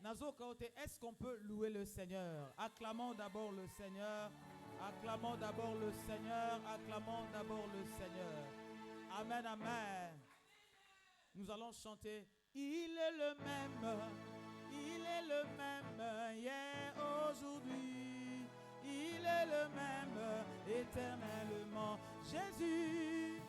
Est-ce qu'on peut louer le Seigneur? Acclamons d'abord le Seigneur. Acclamons d'abord le Seigneur. Acclamons d'abord le Seigneur. Amen, amen. Nous allons chanter. Il est le même. Il est le même hier, aujourd'hui. Il est le même éternellement. Jésus.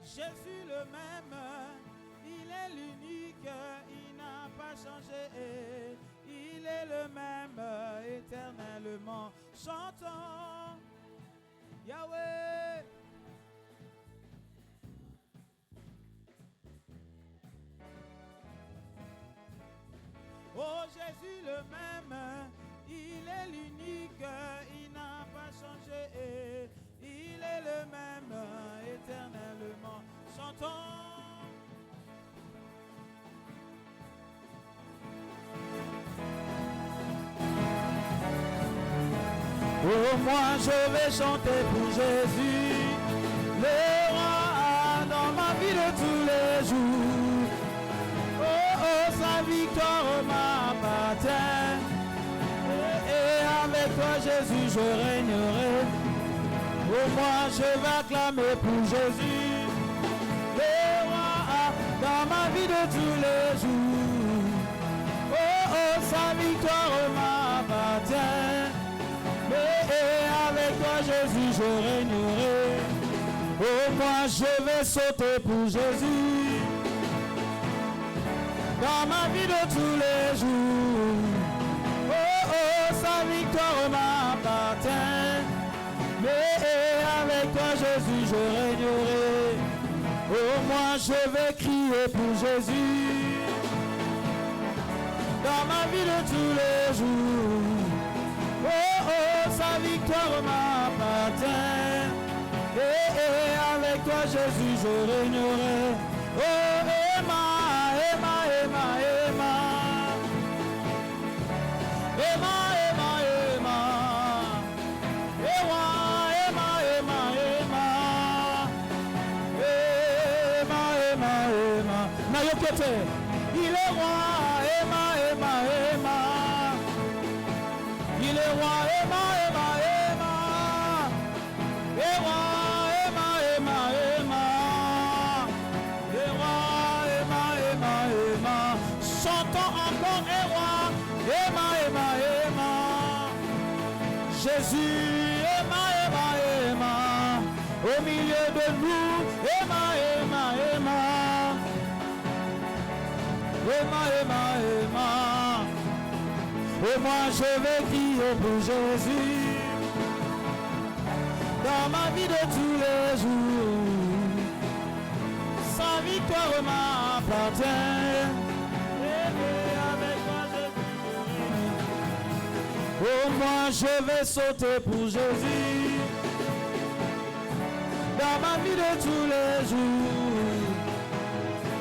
Jésus le même, il est l'unique, il n'a pas changé. Il est le même éternellement. Chantons Yahweh. Oh Jésus le même, il est l'unique, il n'a pas changé. Il est le même éternellement. Chantons. Oh, moi je vais chanter pour Jésus, le roi dans ma vie de tous les jours. Oh, oh, sa victoire m'appartient. Et avec toi Jésus je régnerai. Oh, moi je vais acclamer pour Jésus, le roi dans ma vie de tous les jours. Oh, oh, sa victoire m'appartient. Et avec toi Jésus je régnerai. Oh, moi je vais sauter pour Jésus dans ma vie de tous les jours. Oh, oh, sa victoire m'appartient. Mais avec toi Jésus je régnerai. Oh, moi je vais crier pour Jésus dans ma vie de tous les jours. Oh, oh, sa victoire m'appartient. Et avec toi Jésus je régnerai. Oh, Emma, Emma, Emma, Emma. Emma, Emma, Emma. Emma, Emma, Emma, Emma. Emma, Emma, Emma. Nayokete, il est roi. Emma, Emma, Emma. Il est roi. Emma, Emma, Emma. Et roi. Emma, Emma, Emma. Et roi. Emma, Emma, Emma. Chantons encore. Et roi. Emma, Emma, Emma. Jésus, Emma, Emma, Emma, au milieu de nous, Emma, Emma, Emma, Emma, Emma, Emma. Et moi je vais crier pour Jésus dans ma vie de tous les jours. Sa victoire m'appartient. Et avec moi oh, moi je vais sauter pour Jésus dans ma vie de tous les jours.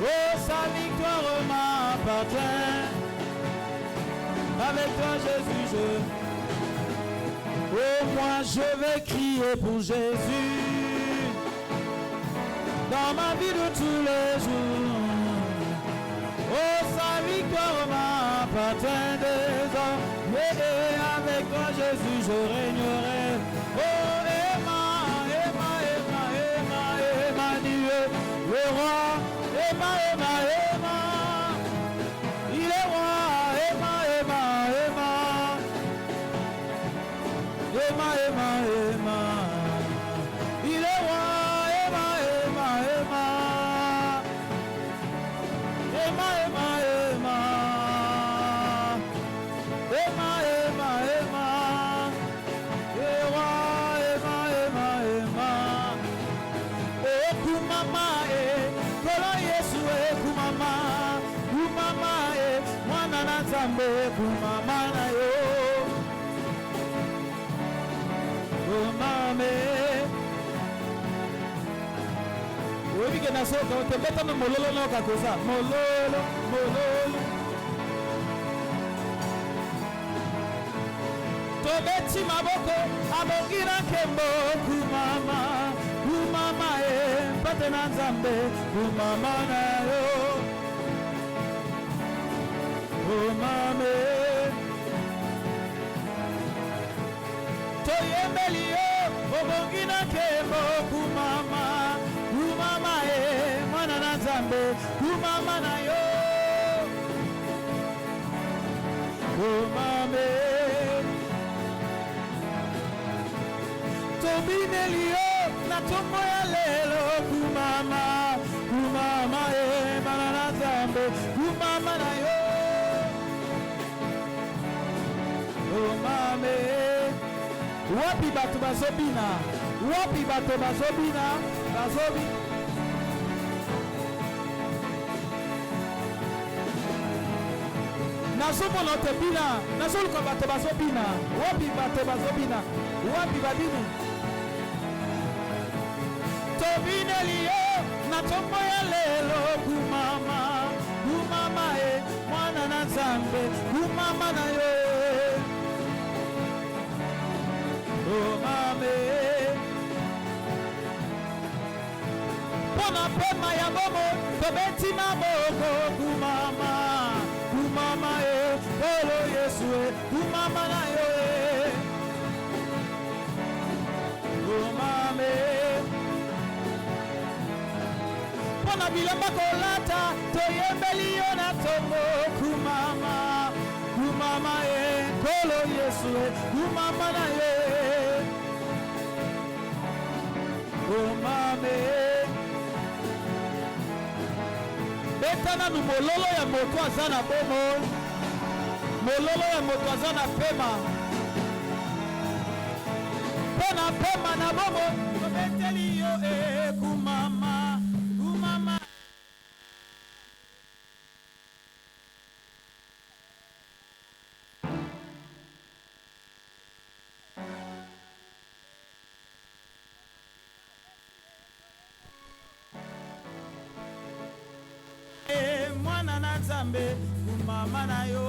Oh, sa victoire m'appartient. Avec toi Jésus je... Oh, moi je vais crier pour Jésus dans ma vie de tous les jours. Oh, sa victoire m'appartient désormais. Et avec toi Jésus je régnerai. Oh, Emma, Emma, Emma, Emma, Emmanuel, le roi. Emma, Emma, Emma. Il est roi. Emma, Emma, Emma. Emma, Emma, Emma. Il est roi. Emma, Emma, Emma. Emma, Emma, Emma. Emma, Emma, Emma. Et roi. Emma, Emma, Emma. Oh, kumama, kolo Yesu, kumama. Kumama, mwana na Nzambe, kumama na yo. Kumame. Obi ke na soka, otembeta na mololo na okakosa. Mololo, mololo. tobeti maboko abongira kembo kumama kumama pate na nzambe kumama na yo kumame toyembeli yo obongina kembo kumama kumama mwana na nzambe kumama na yo kumame tobineli yo na tombo ya lelo kumama kumama mwana na nzambe kumama na yo kumame wapi bato bazobina wapi bato bazobina bazobi nazomona tebina nazoluka bato bazobina wapi bato bazobina wapi badini tobineli yo na tombo ya lelo kumama kumama mwana na nzambe kumama na yo kumame pona pema ya bomo tobeti maboko kumama kumama kolo Yesu kumama na yo kumame pona bilamba kolata toyembeli yo na tombo kumama kumama kolo Yesu kumama na yo kumame betana nu mololo ya moto aza na bomo mololo ya moto aza na pema pona pema na bomo tobeteli yo kumama kumama mwana na nzambe kumama na yo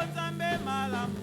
Nzambe malamu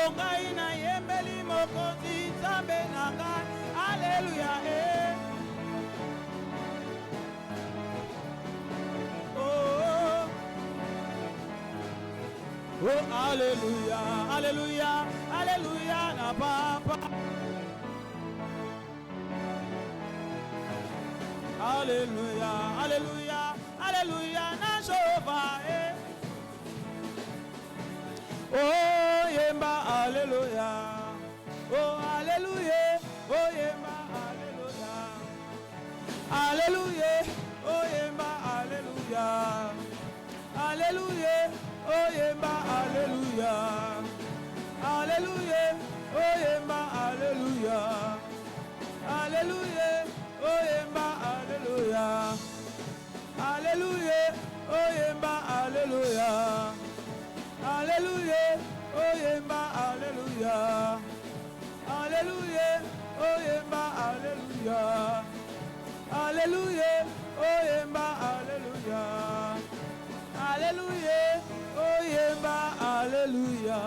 Ongaina yembeli mokozi zambe nanga. Alléluia. Oh, alléluia, alléluia, alléluia, na papa. Alléluia, alléluia, alléluia, na Jehova. Oh, yemba, alléluia. Oh, alléluia, oh, yemba, alléluia. Alléluia, oh, yemba, alléluia. Alléluia, oh, yemba, alléluia. Alléluia, oh, yemba, alléluia. Alléluia, oh, yemba, alléluia. Alléluia, oh, yemba, alléluia. Alléluia, oh, yemba, alléluia. Alléluia, oh, yemba, alléluia. Alléluia, oh, yemba, alléluia. Alléluia, oh, yemba, alléluia.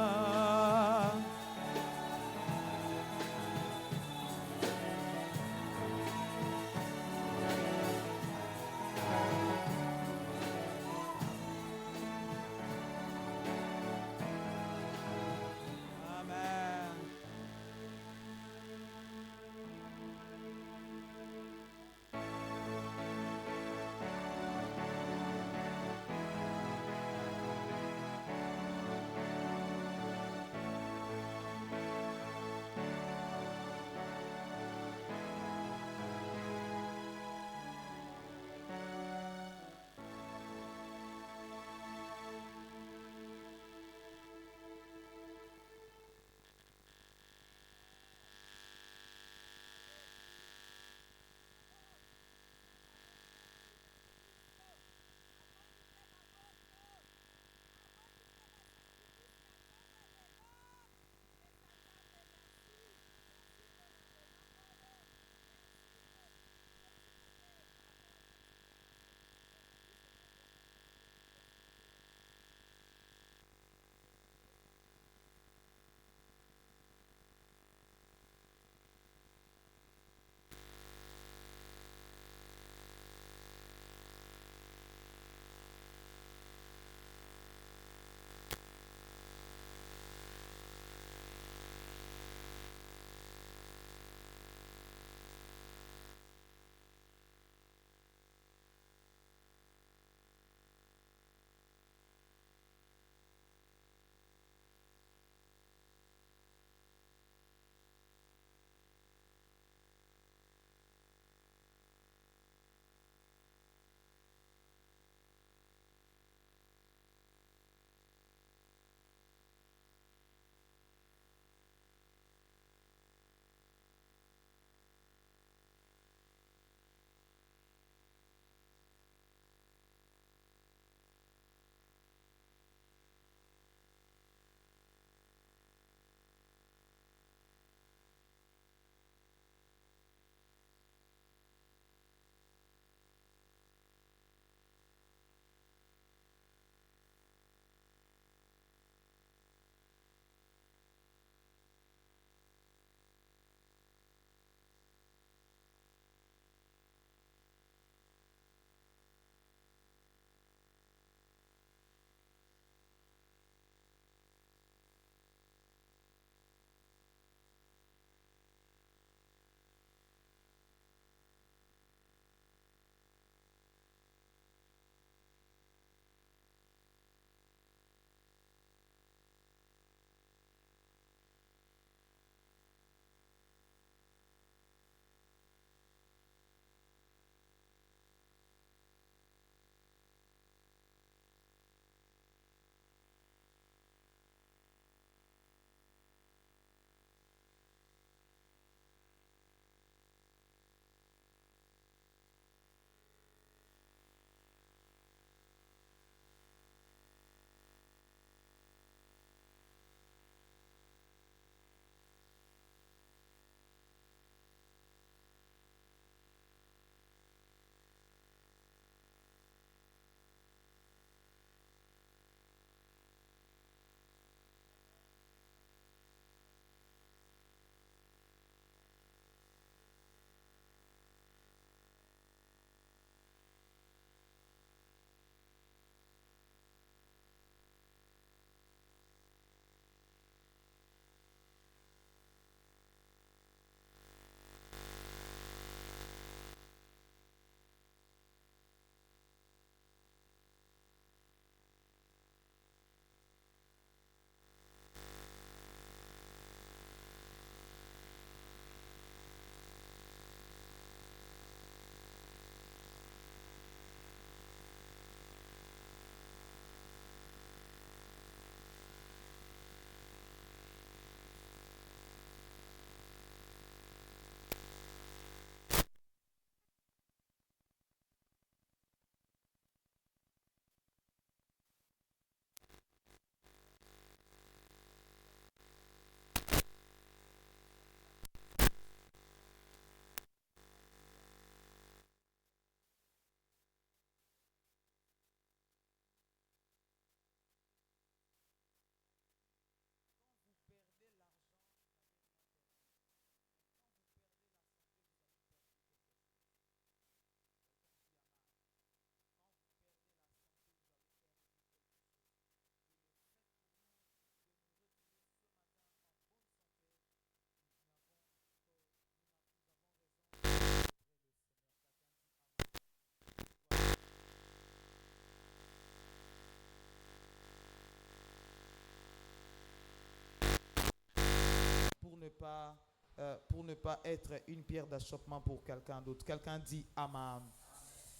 pour ne pas être une pierre d'achoppement pour quelqu'un d'autre. Quelqu'un dit Amen.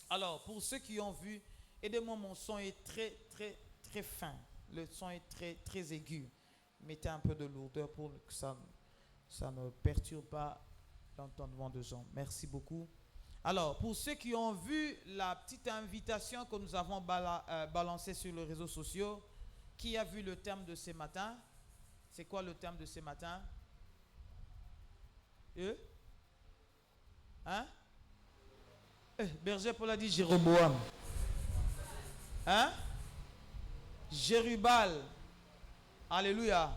Alors, pour ceux qui ont vu, aidez-moi, mon son est très, très, très fin. Le son est très, très aigu. Mettez un peu de lourdeur pour que ça ne perturbe pas l'entendement des gens. Merci beaucoup. Alors, pour ceux qui ont vu la petite invitation que nous avons balancée sur les réseaux sociaux, qui a vu le thème de ce matin? C'est quoi le thème de ce matin? Hein? Berger Paul a dit Jéroboam. Hein? Jérubal. Alléluia.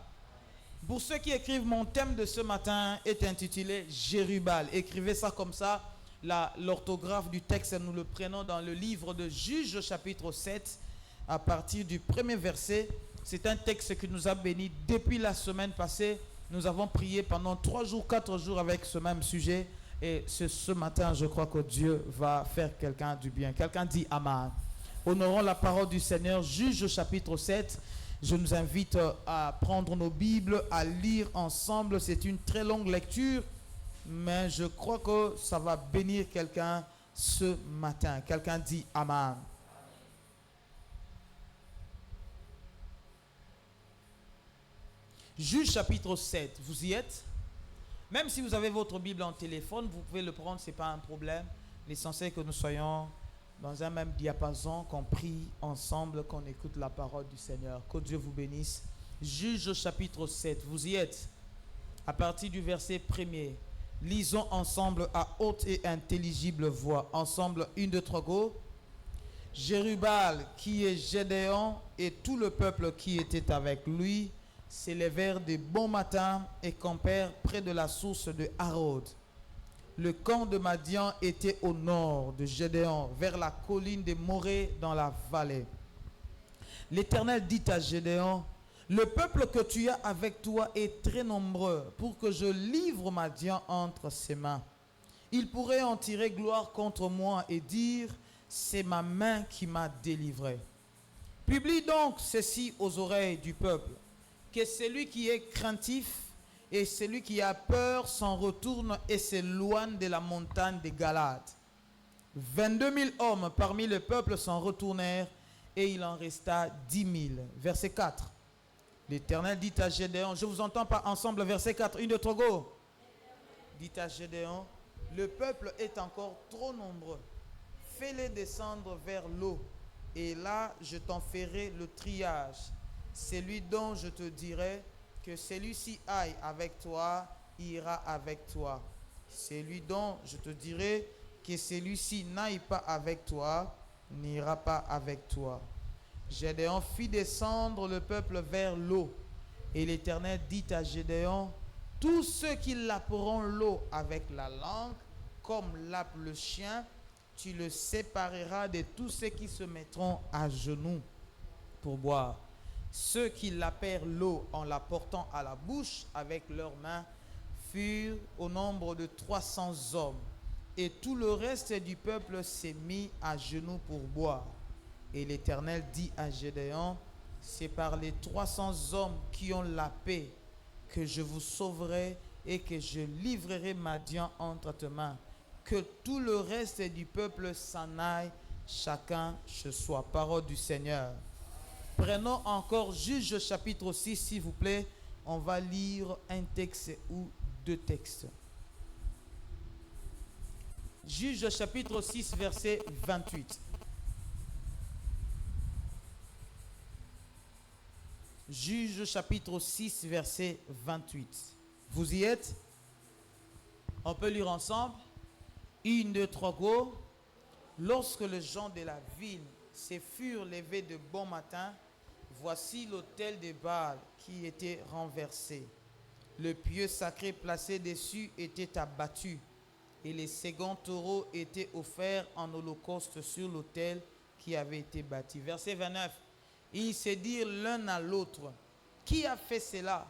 Pour ceux qui écrivent, mon thème de ce matin est intitulé Jérubal. Écrivez ça comme ça. L'orthographe du texte, nous le prenons dans le livre de Juges, chapitre 7, à partir du premier verset. C'est un texte qui nous a bénis depuis la semaine passée. Nous avons prié pendant 3 jours, 4 jours avec ce même sujet. Et ce matin, je crois que Dieu va faire quelqu'un du bien. Quelqu'un dit Amen. Honorons la parole du Seigneur. Juges chapitre 7. Je nous invite à prendre nos Bibles, à lire ensemble. C'est une très longue lecture, mais je crois que ça va bénir quelqu'un ce matin. Quelqu'un dit Amen. Juges chapitre 7. Vous y êtes? Même si vous avez votre Bible en téléphone, vous pouvez le prendre, ce n'est pas un problème. L'essentiel est que nous soyons dans un même diapason, qu'on prie ensemble, qu'on écoute la parole du Seigneur. Que Dieu vous bénisse. Juges chapitre 7, vous y êtes? À partir du verset 1er, lisons ensemble à haute et intelligible voix. Ensemble, 1, 2, 3, go. Jérubal, qui est Gédéon, et tout le peuple qui était avec lui, s'élevèrent de bon matin et campèrent près de la source de Harod. Le camp de Madian était au nord de Gédéon, vers la colline de Morée dans la vallée. L'Éternel dit à Gédéon, le peuple que tu as avec toi est très nombreux pour que je livre Madian entre ses mains. Il pourrait en tirer gloire contre moi et dire, c'est ma main qui m'a délivré. Publie donc ceci aux oreilles du peuple, que celui qui est craintif et celui qui a peur s'en retourne et s'éloigne de la montagne des Galades. 22 000 hommes parmi le peuple s'en retournèrent et il en resta 10 000. Verset 4. L'Éternel dit à Gédéon, je vous entends pas ensemble, verset 4, 1, 2, 3, go. Dit à Gédéon, le peuple est encore trop nombreux. Fais-les descendre vers l'eau et là je t'en ferai le triage. Celui dont je te dirai que celui-ci aille avec toi, ira avec toi. Celui dont je te dirai que celui-ci n'aille pas avec toi, n'ira pas avec toi. Gédéon fit descendre le peuple vers l'eau. Et l'Éternel dit à Gédéon, tous ceux qui laperont l'eau avec la langue, comme lappe le chien, tu le sépareras de tous ceux qui se mettront à genoux pour boire. Ceux qui lapèrent l'eau en la portant à la bouche avec leurs mains furent au nombre de 300 hommes. Et tout le reste du peuple s'est mis à genoux pour boire. Et l'Éternel dit à Gédéon, c'est par les 300 hommes qui ont la paix que je vous sauverai et que je livrerai Madian entre tes mains. Que tout le reste du peuple s'en aille, chacun chez soi. Parole du Seigneur. Prenons encore Juges chapitre 6, s'il vous plaît. On va lire un texte ou 2 textes. Juges chapitre 6, verset 28. Juges chapitre 6, verset 28. Vous y êtes? On peut lire ensemble. 1, 2, 3, go. Lorsque les gens de la ville se furent levés de bon matin, voici l'autel de Baal qui était renversé. Le pieu sacré placé dessus était abattu et les seconds taureaux étaient offerts en holocauste sur l'autel qui avait été bâti. Verset 29. Ils se dirent l'un à l'autre, qui a fait cela?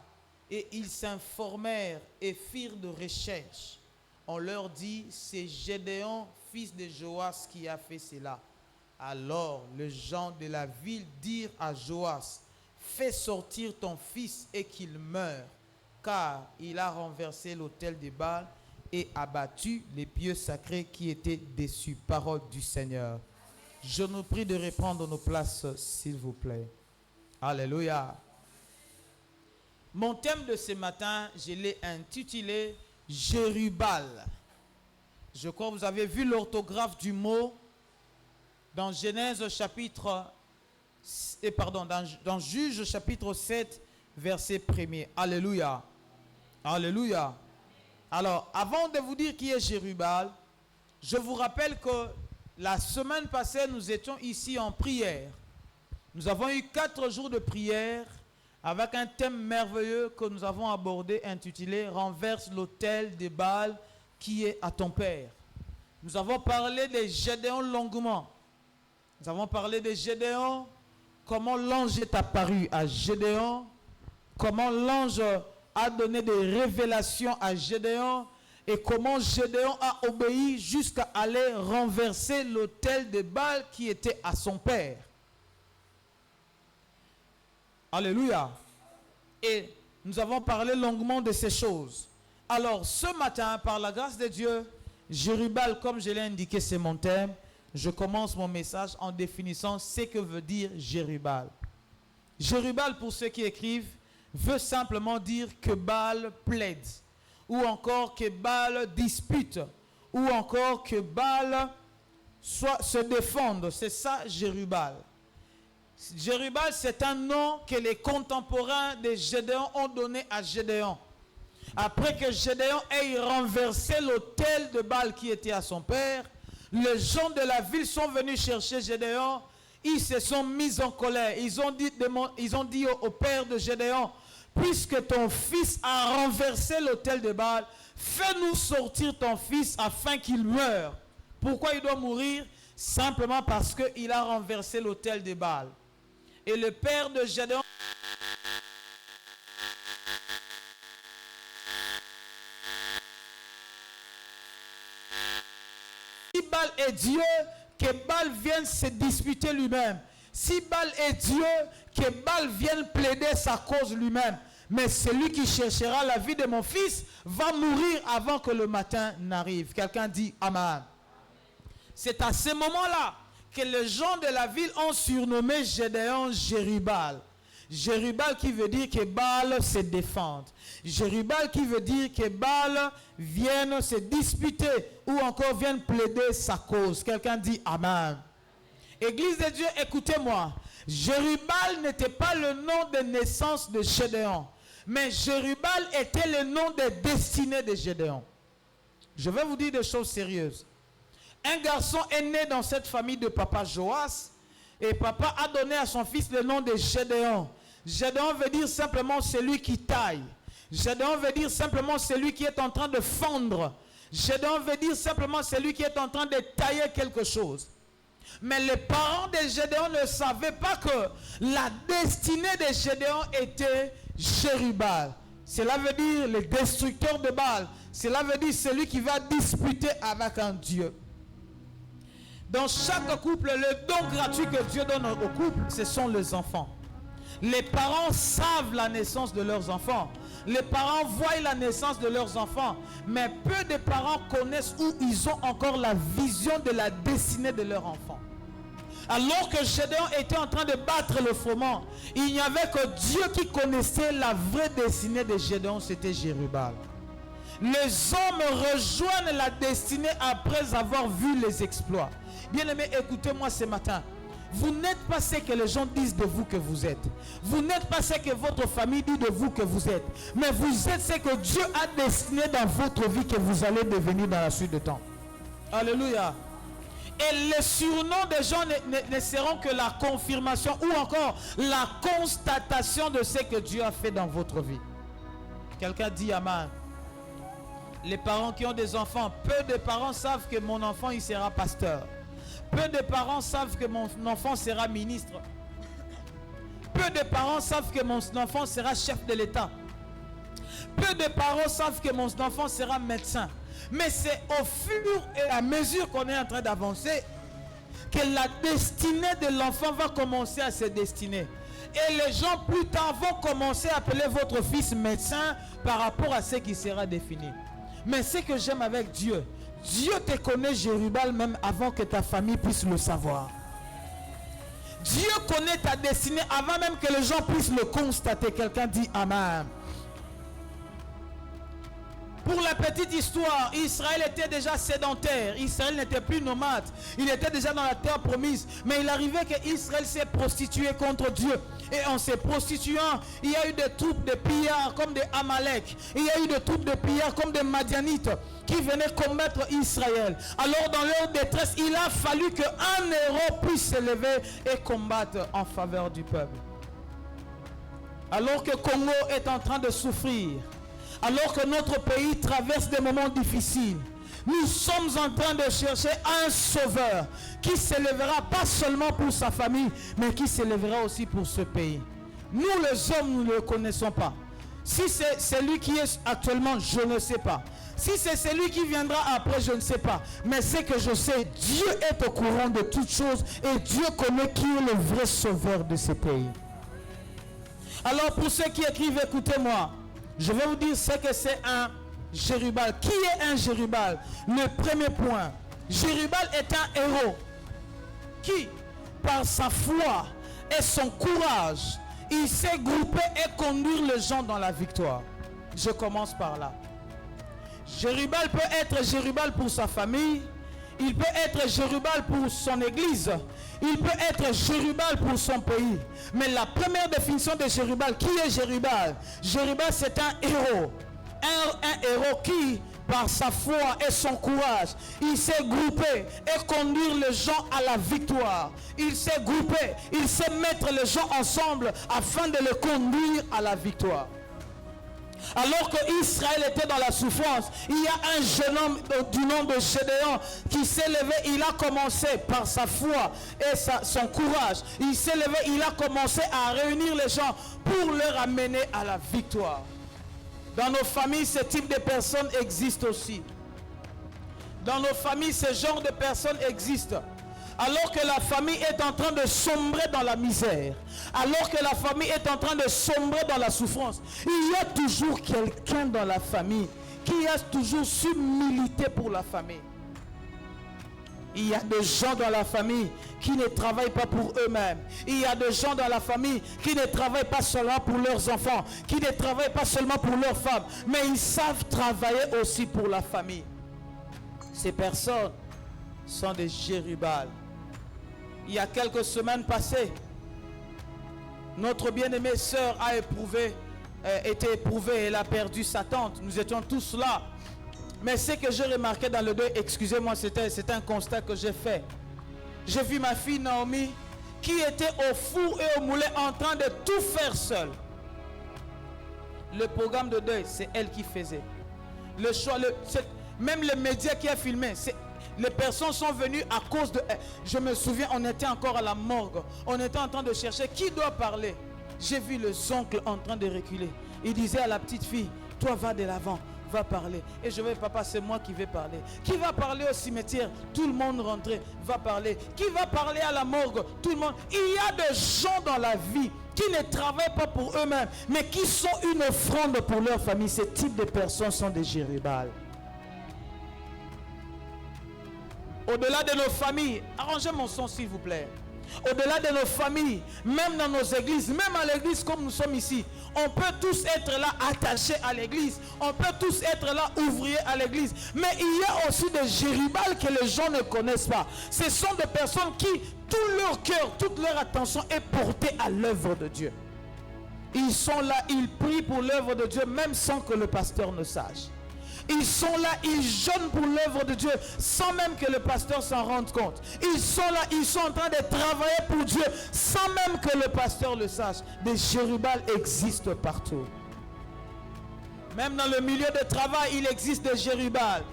Et ils s'informèrent et firent de recherches. On leur dit, c'est Gédéon, fils de Joas, qui a fait cela. Alors les gens de la ville dirent à Joas, fais sortir ton fils et qu'il meure, car il a renversé l'autel de Baal et abattu les pieux sacrés qui étaient dessus. Parole du Seigneur. Je nous prie de reprendre nos places, s'il vous plaît. Alléluia. Mon thème de ce matin, je l'ai intitulé Jérubal. Je crois que vous avez vu l'orthographe du mot dans Genèse chapitre, dans Juge chapitre 7, verset 1er. Alléluia. Alléluia. Alors, avant de vous dire qui est Jérubal, je vous rappelle que la semaine passée, nous étions ici en prière. Nous avons eu 4 jours de prière avec un thème merveilleux que nous avons abordé, intitulé « Renverse l'autel de Baal qui est à ton père ». Nous avons parlé de Gédéon longuement. Nous avons parlé de Gédéon, comment l'ange est apparu à Gédéon, comment l'ange a donné des révélations à Gédéon et comment Gédéon a obéi jusqu'à aller renverser l'autel de Baal qui était à son père. Alléluia. Et nous avons parlé longuement de ces choses. Alors, ce matin, par la grâce de Dieu, Jérubal, comme je l'ai indiqué, c'est mon thème. Je commence mon message en définissant ce que veut dire Jérubal. Jérubal, pour ceux qui écrivent, veut simplement dire que Baal plaide, ou encore que Baal dispute, ou encore que Baal se défende. C'est ça, Jérubal. Jérubal, c'est un nom que les contemporains de Gédéon ont donné à Gédéon. Après que Gédéon ait renversé l'autel de Baal qui était à son père, les gens de la ville sont venus chercher Gédéon. Ils se sont mis en colère. Ils ont dit au père de Gédéon, puisque ton fils a renversé l'autel de Baal, fais-nous sortir ton fils afin qu'il meure. Pourquoi il doit mourir? Simplement parce qu'il a renversé l'autel de Baal. Et le père de Gédéon si Baal est Dieu, que Baal vienne se disputer lui-même. Si Baal est Dieu, que Baal vienne plaider sa cause lui-même. Mais celui qui cherchera la vie de mon fils va mourir avant que le matin n'arrive. Quelqu'un dit Amen. C'est à ce moment-là que les gens de la ville ont surnommé Gédéon Jérubal. Jérubal qui veut dire que Baal se défende. Jérubal qui veut dire que Baal vienne se disputer ou encore vienne plaider sa cause. Quelqu'un dit Amen. Église de Dieu, écoutez-moi. Jérubal n'était pas le nom de naissance de Gédéon, mais Jérubal était le nom de destinée de Gédéon. Je vais vous dire des choses sérieuses. Un garçon est né dans cette famille de papa Joas et papa a donné à son fils le nom de Gédéon. Gédéon veut dire simplement celui qui taille. Gédéon veut dire simplement celui qui est en train de fendre. Gédéon veut dire simplement celui qui est en train de tailler quelque chose. Mais les parents de Gédéon ne savaient pas que la destinée de Gédéon était Jérubal. Cela veut dire le destructeur de Baal. Cela veut dire celui qui va disputer avec un Dieu. Dans chaque couple, le don gratuit que Dieu donne au couple, ce sont les enfants. Les parents savent la naissance de leurs enfants. Les parents voient la naissance de leurs enfants. Mais peu de parents connaissent où ils ont encore la vision de la destinée de leur enfant. Alors que Gédéon était en train de battre le froment, il n'y avait que Dieu qui connaissait la vraie destinée de Gédéon, c'était Jérubal. Les hommes rejoignent la destinée après avoir vu les exploits. Bien-aimés, écoutez-moi ce matin. Vous n'êtes pas ce que les gens disent de vous que vous êtes. Vous n'êtes pas ce que votre famille dit de vous que vous êtes. Mais vous êtes ce que Dieu a destiné dans votre vie que vous allez devenir dans la suite du temps. Alléluia. Et les surnoms des gens ne seront que la confirmation ou encore la constatation de ce que Dieu a fait dans votre vie. Quelqu'un dit Amen. Les parents qui ont des enfants, peu de parents savent que mon enfant il sera pasteur. Peu de parents savent que mon enfant sera ministre. Peu de parents savent que mon enfant sera chef de l'État. Peu de parents savent que mon enfant sera médecin. Mais c'est au fur et à mesure qu'on est en train d'avancer que la destinée de l'enfant va commencer à se destiner. Et les gens plus tard vont commencer à appeler votre fils médecin par rapport à ce qui sera défini. Mais ce que j'aime avec Dieu, Dieu te connaît, Jérubal, même avant que ta famille puisse le savoir. Dieu connaît ta destinée avant même que les gens puissent le constater. Quelqu'un dit Amen. Pour la petite histoire, Israël était déjà sédentaire. Israël n'était plus nomade. Il était déjà dans la terre promise. Mais il arrivait qu'Israël s'est prostitué contre Dieu. Et en se prostituant, il y a eu des troupes de pillards comme des Amalek. Il y a eu des troupes de pillards comme des Madianites qui venaient combattre Israël. Alors dans leur détresse, il a fallu qu'un héros puisse se lever et combattre en faveur du peuple. Alors que Congo est en train de souffrir, alors que notre pays traverse des moments difficiles, nous sommes en train de chercher un sauveur qui s'élèvera pas seulement pour sa famille, mais qui s'élèvera aussi pour ce pays. Nous les hommes, nous ne le connaissons pas. Si c'est celui qui est actuellement, je ne sais pas. Si c'est celui qui viendra après, je ne sais pas. Mais ce que je sais, Dieu est au courant de toutes choses et Dieu connaît qui est le vrai sauveur de ce pays. Alors pour ceux qui écrivent, écoutez-moi. Je vais vous dire ce que c'est un Jérubal. Qui est un Jérubal? Le premier point. Jérubal est un héros qui, par sa foi et son courage, il sait grouper et conduire les gens dans la victoire. Je commence par là. Jérubal peut être Jérubal pour sa famille. Il peut être Jérubal pour son église. Il peut être Jérubal pour son pays. Mais la première définition de Jérubal, qui est Jérubal? Jérubal, c'est un héros. Un héros qui, par sa foi et son courage, il sait grouper et conduire les gens à la victoire. Il sait grouper, il sait mettre les gens ensemble afin de les conduire à la victoire. Alors qu'Israël était dans la souffrance, il y a un jeune homme du nom de Gédéon qui s'est levé. Il a commencé par sa foi et son courage. Il s'est levé, il a commencé à réunir les gens pour leur amener à la victoire. Dans nos familles, ce type de personnes existe aussi. Dans nos familles, ce genre de personnes existent. Alors que la famille est en train de sombrer dans la misère, alors que la famille est en train de sombrer dans la souffrance, il y a toujours quelqu'un dans la famille qui a toujours su militer pour la famille. Il y a des gens dans la famille qui ne travaillent pas pour eux-mêmes. Il y a des gens dans la famille qui ne travaillent pas seulement pour leurs enfants, qui ne travaillent pas seulement pour leurs femmes, mais ils savent travailler aussi pour la famille. Ces personnes sont des Jérubal. Il y a quelques semaines passées, notre bien-aimée sœur a été éprouvée, elle a perdu sa tante. Nous étions tous là. Mais ce que j'ai remarqué dans le deuil, excusez-moi, c'est un constat que j'ai fait. J'ai vu ma fille Naomi qui était au four et au moulin en train de tout faire seule. Le programme de deuil, c'est elle qui faisait. Le choix, même les médias qui a filmé, les personnes sont venues à cause de elle. Je me souviens, on était encore à la morgue. On était en train de chercher qui doit parler. J'ai vu les oncles en train de reculer. Il disait à la petite fille, toi va de l'avant, va parler. Et je vais, papa, c'est moi qui vais parler. Qui va parler au cimetière? Tout le monde rentré, va parler. Qui va parler à la morgue? Tout le monde. Il y a des gens dans la vie qui ne travaillent pas pour eux-mêmes, mais qui sont une offrande pour leur famille. Ce type de personnes sont des Jérubal. Au-delà de nos familles, arrangez mon son s'il vous plaît. Au-delà de nos familles, même dans nos églises, même à l'église comme nous sommes ici, on peut tous être là attachés à l'église. On peut tous être là ouvriers à l'église. Mais il y a aussi des Jérubal que les gens ne connaissent pas. Ce sont des personnes qui, tout leur cœur, toute leur attention est portée à l'œuvre de Dieu. Ils sont là, ils prient pour l'œuvre de Dieu même sans que le pasteur ne sache. Ils sont là, ils jeûnent pour l'œuvre de Dieu sans même que le pasteur s'en rende compte. Ils sont là, ils sont en train de travailler pour Dieu sans même que le pasteur le sache. Des Jérubal existent partout. Même dans le milieu de travail, il existe des Jérubal.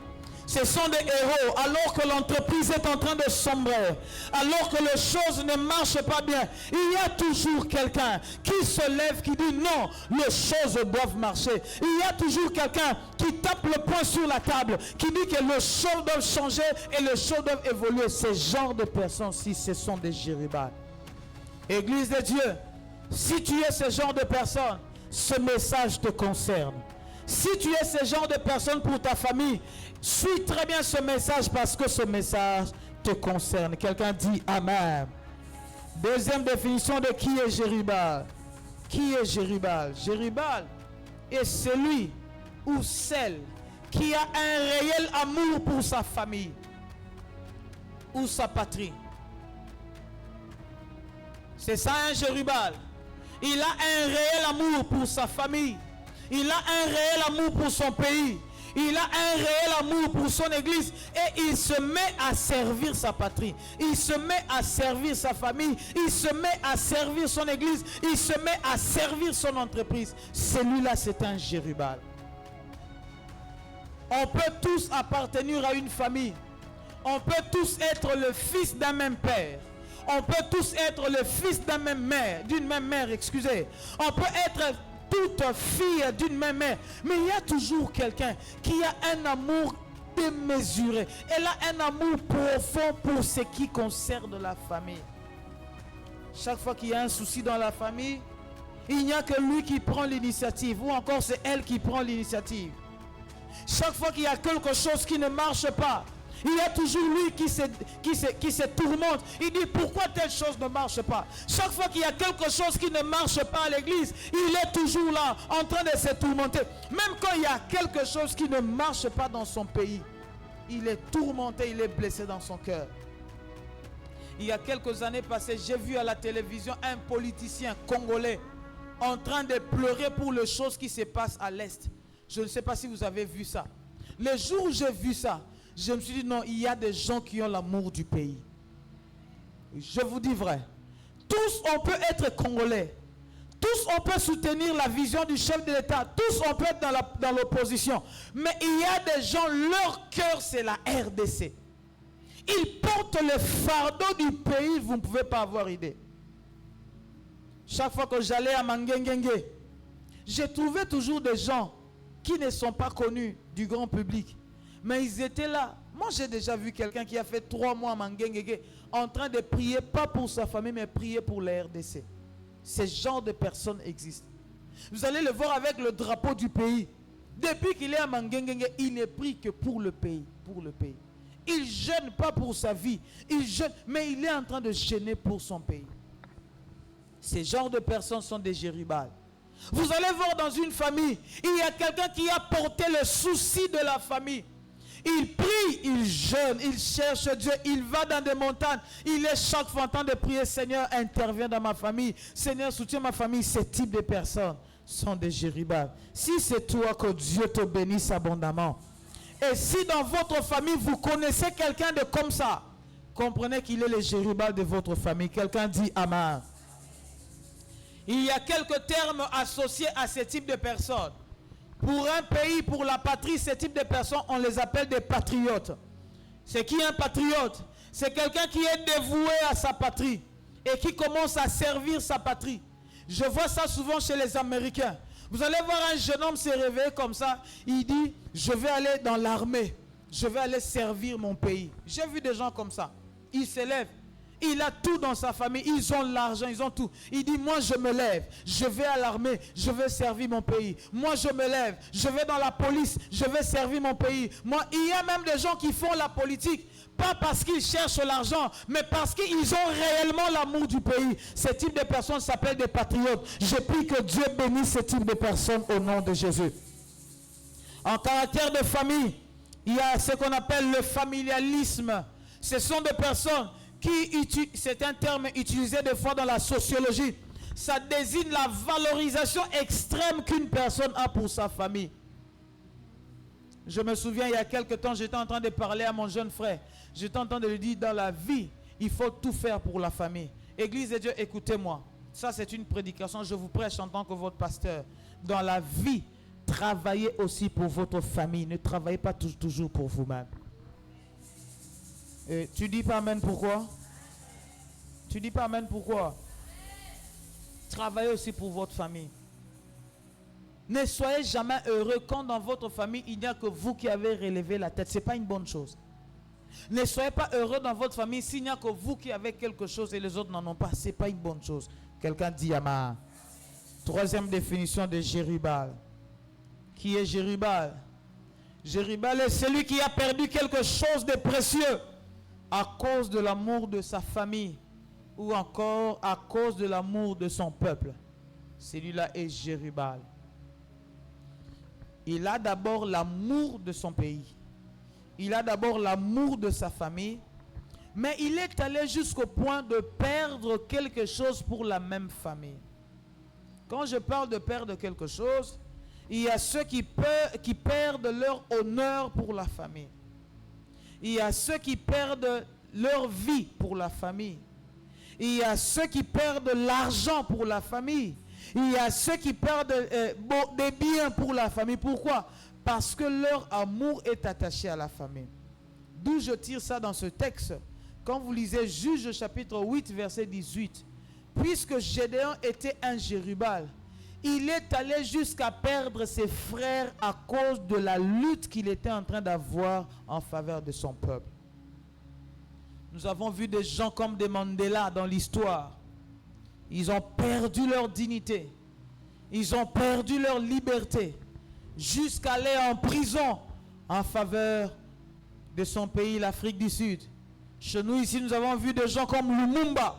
Ce sont des héros alors que l'entreprise est en train de sombrer, alors que les choses ne marchent pas bien. Il y a toujours quelqu'un qui se lève, qui dit non, les choses doivent marcher. Il y a toujours quelqu'un qui tape le poing sur la table, qui dit que les choses doivent changer et les choses doivent évoluer. Ces genres de personnes-ci, ce sont des Jérubal. Église de Dieu, Si tu es ce genre de personne, ce message te concerne. Si tu es ce genre de personne pour ta famille, suis très bien ce message parce que ce message te concerne. Quelqu'un dit Amen. Deuxième définition de qui est Jérubal. Qui est Jérubal? Jérubal est celui ou celle qui a un réel amour pour sa famille ou sa patrie. C'est ça un Jérubal. Il a un réel amour pour sa famille. Il a un réel amour pour son pays. Il a un réel amour pour son église. Et il se met à servir sa patrie. Il se met à servir sa famille. Il se met à servir son église. Il se met à servir son entreprise. Celui-là, c'est un Jérubal. On peut tous appartenir à une famille. On peut tous être le fils d'un même père. On peut tous être le fils d'une même mère, excusez. On peut être toute fille d'une même mère. Mais il y a toujours quelqu'un qui a un amour démesuré. Elle a un amour profond pour ce qui concerne la famille. Chaque fois qu'il y a un souci dans la famille, il n'y a que lui qui prend l'initiative. Ou encore c'est elle qui prend l'initiative. Chaque fois qu'il y a quelque chose qui ne marche pas, il y a toujours lui qui se tourmente. Il dit pourquoi telle chose ne marche pas. Chaque fois qu'il y a quelque chose qui ne marche pas à l'église, il est toujours là en train de se tourmenter. Même quand il y a quelque chose qui ne marche pas dans son pays, il est tourmenté, il est blessé dans son cœur. Il y a quelques années passées, j'ai vu à la télévision un politicien congolais en train de pleurer pour les choses qui se passent à l'Est. Je ne sais pas si vous avez vu ça. Le jour où j'ai vu ça, je me suis dit non, il y a des gens qui ont l'amour du pays. Je vous dis vrai. Tous on peut être congolais. Tous on peut soutenir la vision du chef de l'État. Tous on peut être dans l'opposition. Mais il y a des gens, leur cœur c'est la RDC. Ils portent le fardeau du pays, vous ne pouvez pas avoir idée. Chaque fois que j'allais à Mangengenge, j'ai trouvé toujours des gens qui ne sont pas connus du grand public. Mais ils étaient là. Moi, j'ai déjà vu quelqu'un qui a fait 3 mois à Mangengege en train de prier, pas pour sa famille, mais prier pour la RDC. Ce genre de personnes existent. Vous allez le voir avec le drapeau du pays. Depuis qu'il est à Mangengege, il ne prie que pour le pays. Pour le pays. Il ne gêne pas pour sa vie. Il gêne, mais il est en train de gêner pour son pays. Ces genres de personnes sont des Jérubal. Vous allez voir dans une famille, il y a quelqu'un qui a porté le souci de la famille. Il prie, il jeûne, il cherche Dieu, il va dans des montagnes. Il est chaque fois en train de prier, Seigneur, interviens dans ma famille. Seigneur, soutiens ma famille. Ces types de personnes sont des Jérubal. Si c'est toi, que Dieu te bénisse abondamment. Et si dans votre famille, vous connaissez quelqu'un de comme ça, comprenez qu'il est le Jérubal de votre famille. Quelqu'un dit Amen. Il y a quelques termes associés à ce type de personnes. Pour un pays, pour la patrie, ce type de personnes, on les appelle des patriotes. C'est qui un patriote? C'est quelqu'un qui est dévoué à sa patrie et qui commence à servir sa patrie. Je vois ça souvent chez les Américains. Vous allez voir un jeune homme se réveiller comme ça. Il dit, je vais aller dans l'armée. Je vais aller servir mon pays. J'ai vu des gens comme ça. Ils se lèvent. Il a tout dans sa famille, ils ont l'argent, ils ont tout. Il dit, moi je me lève, je vais à l'armée, je vais servir mon pays. Moi je me lève, je vais dans la police, je vais servir mon pays. Moi, il y a même des gens qui font la politique, pas parce qu'ils cherchent l'argent, mais parce qu'ils ont réellement l'amour du pays. Ce type de personnes s'appellent des patriotes. Je prie que Dieu bénisse ce type de personnes au nom de Jésus. En caractère de famille, il y a ce qu'on appelle le familialisme. Ce sont des personnes c'est un terme utilisé des fois dans la sociologie. Ça désigne la valorisation extrême qu'une personne a pour sa famille. Je me souviens, il y a quelque temps, j'étais en train de parler à mon jeune frère. J'étais en train de lui dire, dans la vie, il faut tout faire pour la famille. Église de Dieu, écoutez-moi. Ça, c'est une prédication. Je vous prêche en tant que votre pasteur. Dans la vie, travaillez aussi pour votre famille. Ne travaillez pas toujours pour vous-même. Et tu dis pas amen pourquoi? Tu dis pas amen pourquoi? Travaillez aussi pour votre famille. Ne soyez jamais heureux quand dans votre famille il n'y a que vous qui avez relevé la tête. Ce n'est pas une bonne chose. Ne soyez pas heureux dans votre famille s'il n'y a que vous qui avez quelque chose et les autres n'en ont pas. Ce n'est pas une bonne chose. Quelqu'un dit amen. Troisième définition de Jérubal. Qui est Jérubal? Jérubal est celui qui a perdu quelque chose de précieux à cause de l'amour de sa famille ou encore à cause de l'amour de son peuple. Celui-là est Jérubal. Il a d'abord l'amour de son pays. Il a d'abord l'amour de sa famille. Mais il est allé jusqu'au point de perdre quelque chose pour la même famille. Quand je parle de perdre quelque chose, il y a ceux qui perdent leur honneur pour la famille. Il y a ceux qui perdent leur vie pour la famille. Il y a ceux qui perdent l'argent pour la famille. Il y a ceux qui perdent des biens pour la famille. Pourquoi? Parce que leur amour est attaché à la famille. D'où je tire ça dans ce texte. Quand vous lisez Juges chapitre 8 verset 18. Puisque Gédéon était un Jérubal, il est allé jusqu'à perdre ses frères à cause de la lutte qu'il était en train d'avoir en faveur de son peuple. Nous avons vu des gens comme des Mandela dans l'histoire. Ils ont perdu leur dignité. Ils ont perdu leur liberté. Jusqu'à aller en prison en faveur de son pays, l'Afrique du Sud. Chez nous ici, nous avons vu des gens comme Lumumba,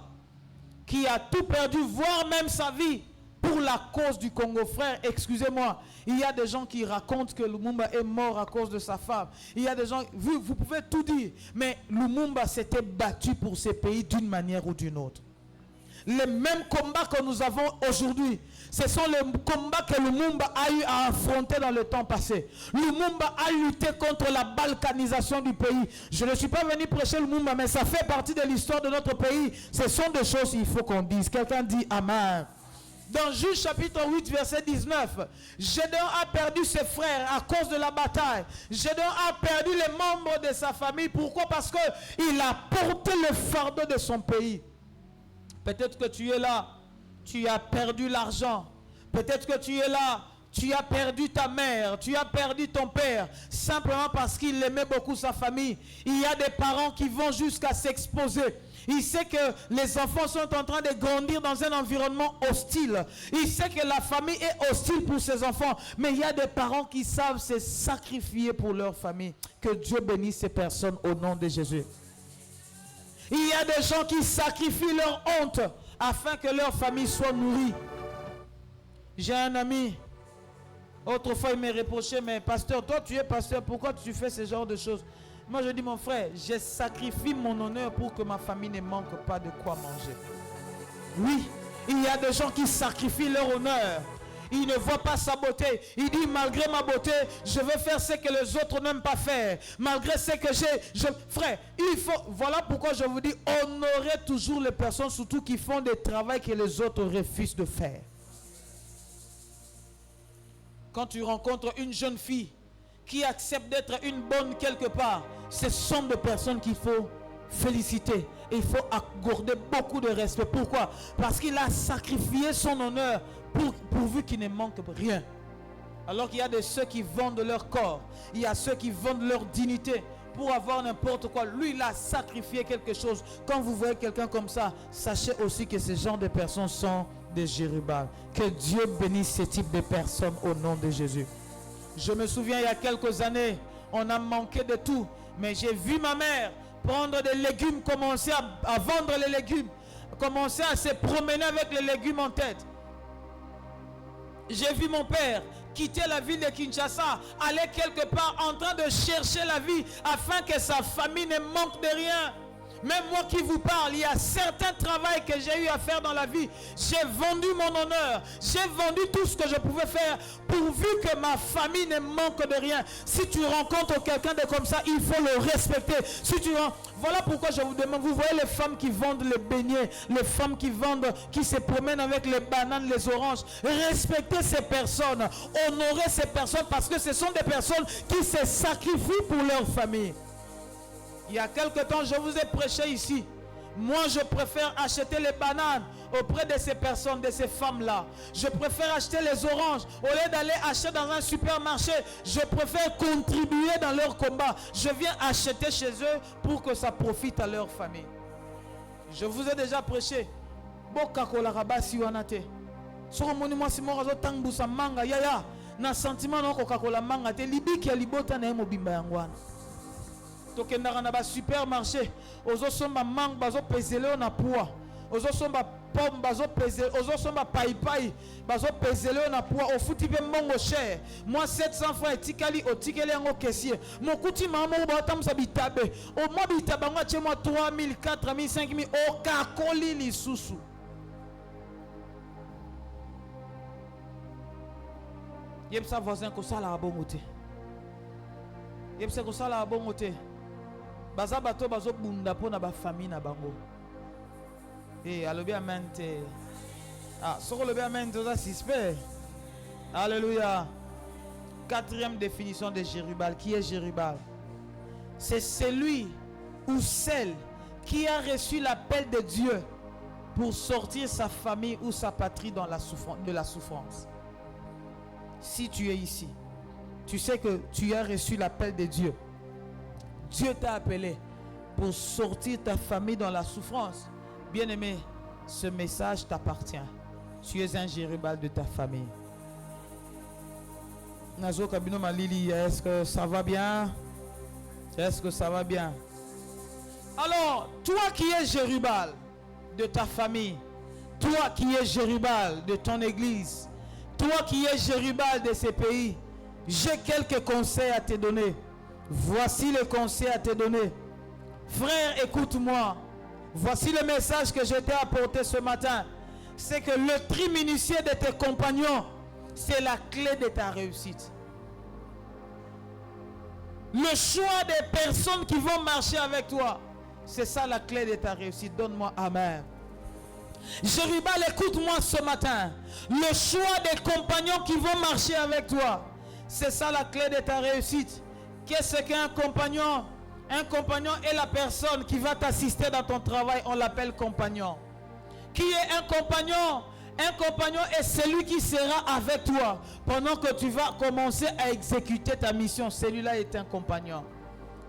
qui a tout perdu, voire même sa vie, pour la cause du Congo. Frère, excusez-moi, il y a des gens qui racontent que Lumumba est mort à cause de sa femme. Il y a des gens, vous pouvez tout dire, mais Lumumba s'était battu pour ce pays d'une manière ou d'une autre. Les mêmes combats que nous avons aujourd'hui, ce sont les combats que Lumumba a eu à affronter dans le temps passé. Lumumba a lutté contre la balkanisation du pays. Je ne suis pas venu prêcher Lumumba, mais ça fait partie de l'histoire de notre pays. Ce sont des choses qu'il faut qu'on dise. Quelqu'un dit Amen. Dans Juges chapitre 8 verset 19, Gédéon a perdu ses frères à cause de la bataille. Gédéon a perdu les membres de sa famille. Pourquoi? Parce qu'il a porté le fardeau de son pays. Peut-être que tu es là, tu as perdu l'argent. Peut-être que tu es là, tu as perdu ta mère, tu as perdu ton père, simplement parce qu'il aimait beaucoup sa famille. Il y a des parents qui vont jusqu'à s'exposer. Il sait que les enfants sont en train de grandir dans un environnement hostile. Il sait que la famille est hostile pour ses enfants. Mais il y a des parents qui savent se sacrifier pour leur famille. Que Dieu bénisse ces personnes au nom de Jésus. Il y a des gens qui sacrifient leur honte afin que leur famille soit nourrie. J'ai un ami, autrefois il me reprochait, mais pasteur, toi tu es pasteur, pourquoi tu fais ce genre de choses? Moi je dis, mon frère, je sacrifie mon honneur pour que ma famille ne manque pas de quoi manger. Oui, il y a des gens qui sacrifient leur honneur. Il ne voit pas sa beauté. Il dit, malgré ma beauté, je veux faire ce que les autres n'aiment pas faire. Malgré ce que j'ai. Frère, il faut... Voilà pourquoi je vous dis, honorez toujours les personnes, surtout qui font des travaux que les autres refusent de faire. Quand tu rencontres une jeune fille qui accepte d'être une bonne quelque part, ce sont des personnes qu'il faut féliciter. Et il faut accorder beaucoup de respect. Pourquoi? Parce qu'il a sacrifié son honneur pourvu qu'il ne manque rien. Alors qu'il y a de ceux qui vendent leur corps. Il y a ceux qui vendent leur dignité pour avoir n'importe quoi. Lui, il a sacrifié quelque chose. Quand vous voyez quelqu'un comme ça, sachez aussi que ce genre de personnes sont des Jérubal. Que Dieu bénisse ce type de personnes au nom de Jésus. Je me souviens, il y a quelques années, on a manqué de tout. Mais j'ai vu ma mère prendre des légumes, commencer à vendre les légumes, commencer à se promener avec les légumes en tête. J'ai vu mon père quitter la ville de Kinshasa, aller quelque part en train de chercher la vie afin que sa famille ne manque de rien. Même moi qui vous parle, il y a certains travaux que j'ai eu à faire dans la vie. J'ai vendu mon honneur. J'ai vendu tout ce que je pouvais faire pourvu que ma famille ne manque de rien. Si tu rencontres quelqu'un de comme ça, il faut le respecter. Voilà pourquoi je vous demande, vous voyez les femmes qui vendent les beignets, les femmes qui se promènent avec les bananes, les oranges. Respectez ces personnes. Honorez ces personnes parce que ce sont des personnes qui se sacrifient pour leur famille. Il y a quelque temps, je vous ai prêché ici. Moi, je préfère acheter les bananes auprès de ces personnes, de ces femmes-là. Je préfère acheter les oranges. Au lieu d'aller acheter dans un supermarché, je préfère contribuer dans leur combat. Je viens acheter chez eux pour que ça profite à leur famille. Je vous ai déjà prêché. Soko moni mwasi moko azo tangbusa manga yaya na sentiment na kokakola manga te libiki ya libota na ye mobimba yango wana. Tokendaka na ba supermarché ozosomba manga bazopezele na poids, ozosomba pomme bazopezele, ozosomba paipai bazopezele na poids, ofuti pe mbongo cher. Moi 700 francs etikali otikeli yango caissier. Mokuti mama moko batamsa bitabe. O mo bitabe ngo atie moi 3000, 4000, 5000 okakoli lisusu. Yebsa voisin ko sala bongo te. Yebsa ko sala bongo te. Baza bato bazo bunda pona ba famille na bango. Eh, alobi amen te. Ah, soko lobi amen te za suspect. Alléluia. Quatrième définition de Jérubal. Qui est Jérubal? C'est celui ou celle qui a reçu l'appel de Dieu pour sortir sa famille ou sa patrie dans de la souffrance. Si tu es ici, tu sais que tu as reçu l'appel de Dieu. Dieu t'a appelé pour sortir ta famille dans la souffrance. Bien-aimé, ce message t'appartient. Tu es un Jérubal de ta famille. Nazo Kabino Malili, est-ce que ça va bien? Est-ce que ça va bien? Alors, toi qui es Jérubal de ta famille, toi qui es Jérubal de ton église, toi qui es Jérubal de ces pays, j'ai quelques conseils à te donner. Voici les conseils à te donner. Frère, écoute-moi. Voici le message que je t'ai apporté ce matin. C'est que le tri minutieux de tes compagnons, c'est la clé de ta réussite. Le choix des personnes qui vont marcher avec toi, c'est ça la clé de ta réussite. Donne-moi amen. Jérubal, écoute-moi ce matin. Le choix des compagnons qui vont marcher avec toi, c'est ça la clé de ta réussite. Qu'est-ce qu'un compagnon? Un compagnon est la personne qui va t'assister dans ton travail. On l'appelle compagnon. Qui est un compagnon? Un compagnon est celui qui sera avec toi pendant que tu vas commencer à exécuter ta mission. Celui-là est un compagnon.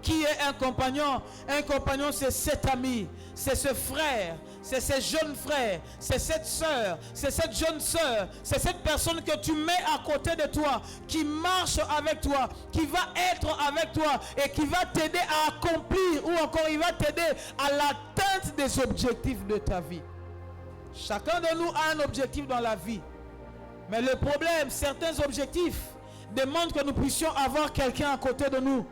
Qui est un compagnon? Un compagnon, c'est cet ami, c'est ce frère, c'est ce jeune frère, c'est cette soeur, c'est cette jeune soeur, c'est cette personne que tu mets à côté de toi, qui marche avec toi, qui va être avec toi et qui va t'aider à accomplir, ou encore il va t'aider à l'atteinte des objectifs de ta vie. Chacun de nous a un objectif dans la vie. Mais le problème, certains objectifs demandent que nous puissions avoir quelqu'un à côté de nous.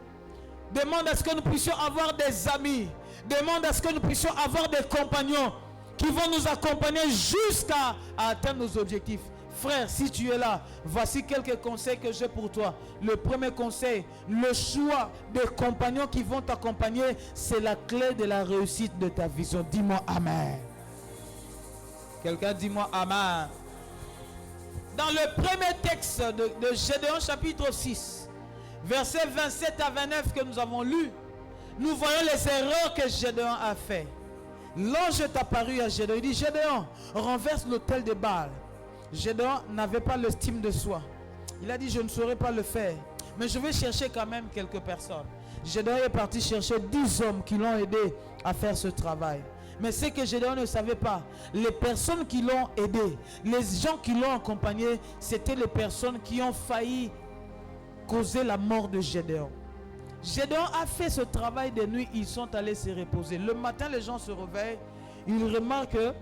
Demande à ce que nous puissions avoir des amis. Demande à ce que nous puissions avoir des compagnons qui vont nous accompagner jusqu'à atteindre nos objectifs. Frère, si tu es là, voici quelques conseils que j'ai pour toi. Le premier conseil, le choix des compagnons qui vont t'accompagner, c'est la clé de la réussite de ta vision. Dis-moi amen. Quelqu'un dis-moi amen. Dans le premier texte de Gédéon chapitre 6, versets 27 à 29 que nous avons lu, nous voyons les erreurs que Gédéon a fait. L'ange est apparu à Gédéon. Il dit: Gédéon, renverse l'autel de Baal. Gédéon n'avait pas l'estime de soi. Il a dit: je ne saurais pas le faire, mais je vais chercher quand même quelques personnes. Gédéon est parti chercher 10 hommes qui l'ont aidé à faire ce travail. Mais ce que Gédéon ne savait pas, les personnes qui l'ont aidé, les gens qui l'ont accompagné, c'était les personnes qui ont failli causer la mort de Gédéon. Gédéon a fait ce travail de nuit, ils sont allés se reposer. Le matin, les gens se réveillent, ils remarquent que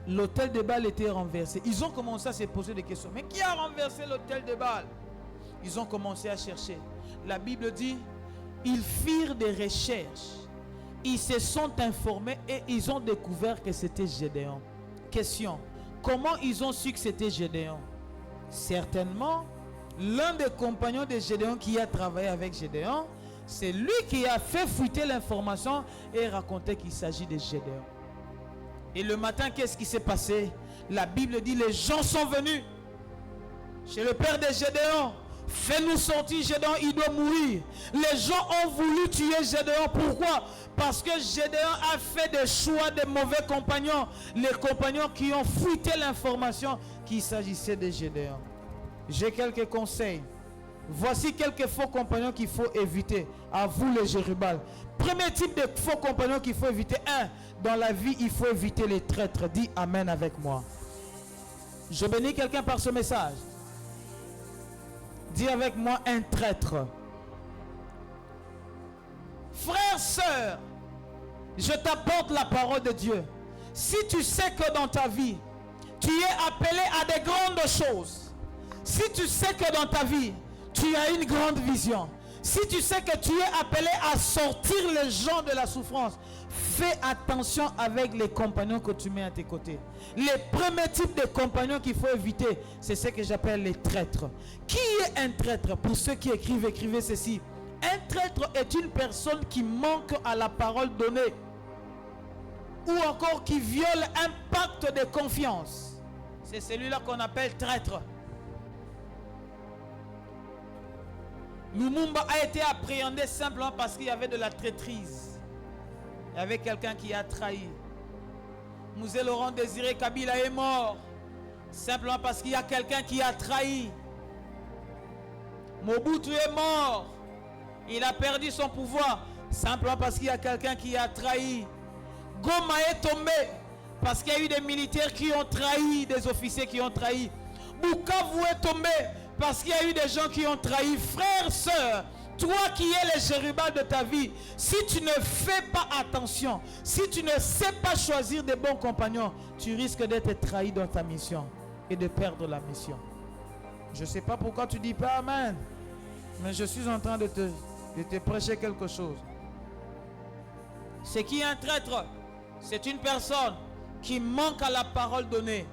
l'autel de Baal était renversé. Ils ont commencé à se poser des questions. Mais qui a renversé l'autel de Baal? Ils ont commencé à chercher. La Bible dit, ils firent des recherches. Ils se sont informés et ils ont découvert que c'était Gédéon. Question, comment ils ont su que c'était Gédéon? Certainement, l'un des compagnons de Gédéon qui a travaillé avec Gédéon, c'est lui qui a fait fuiter l'information et raconté qu'il s'agit de Gédéon. Et le matin, qu'est-ce qui s'est passé? La Bible dit, les gens sont venus chez le père de Gédéon. Fais-nous sortir Gédéon, il doit mourir. Les gens ont voulu tuer Gédéon. Pourquoi? Parce que Gédéon a fait des choix de mauvais compagnons. Les compagnons qui ont fuité l'information qu'il s'agissait de Gédéon. J'ai quelques conseils. Voici quelques faux compagnons qu'il faut éviter. À vous les Jérubal. Premier type de faux compagnons qu'il faut éviter. 1. Dans la vie, il faut éviter les traîtres. Dis amen avec moi. Je bénis quelqu'un par ce message. Dis avec moi, un traître. Frère, sœur, je t'apporte la parole de Dieu. Si tu sais que dans ta vie, tu es appelé à des grandes choses. Si tu sais que dans ta vie, tu as une grande vision. Si tu sais que tu es appelé à sortir les gens de la souffrance, fais attention avec les compagnons que tu mets à tes côtés. Les premiers types de compagnons qu'il faut éviter, c'est ce que j'appelle les traîtres. Qui est un traître? Pour ceux qui écrivent, écrivez ceci. Un traître est une personne qui manque à la parole donnée, ou encore qui viole un pacte de confiance. C'est celui-là qu'on appelle traître. Lumumba a été appréhendé simplement parce qu'il y avait de la traîtrise. Il y avait quelqu'un qui a trahi. Mouzé Laurent Désiré Kabila est mort simplement parce qu'il y a quelqu'un qui a trahi. Mobutu est mort. Il a perdu son pouvoir simplement parce qu'il y a quelqu'un qui a trahi. Goma est tombé parce qu'il y a eu des militaires qui ont trahi, des officiers qui ont trahi. Bukavu est tombé parce qu'il y a eu des gens qui ont trahi. Frère, sœur, toi qui es le chérubin de ta vie, si tu ne fais pas attention, si tu ne sais pas choisir des bons compagnons, tu risques d'être trahi dans ta mission et de perdre la mission. Je ne sais pas pourquoi tu ne dis pas Amen, mais je suis en train de te prêcher quelque chose. C'est qui un traître? C'est une personne qui manque à la parole donnée.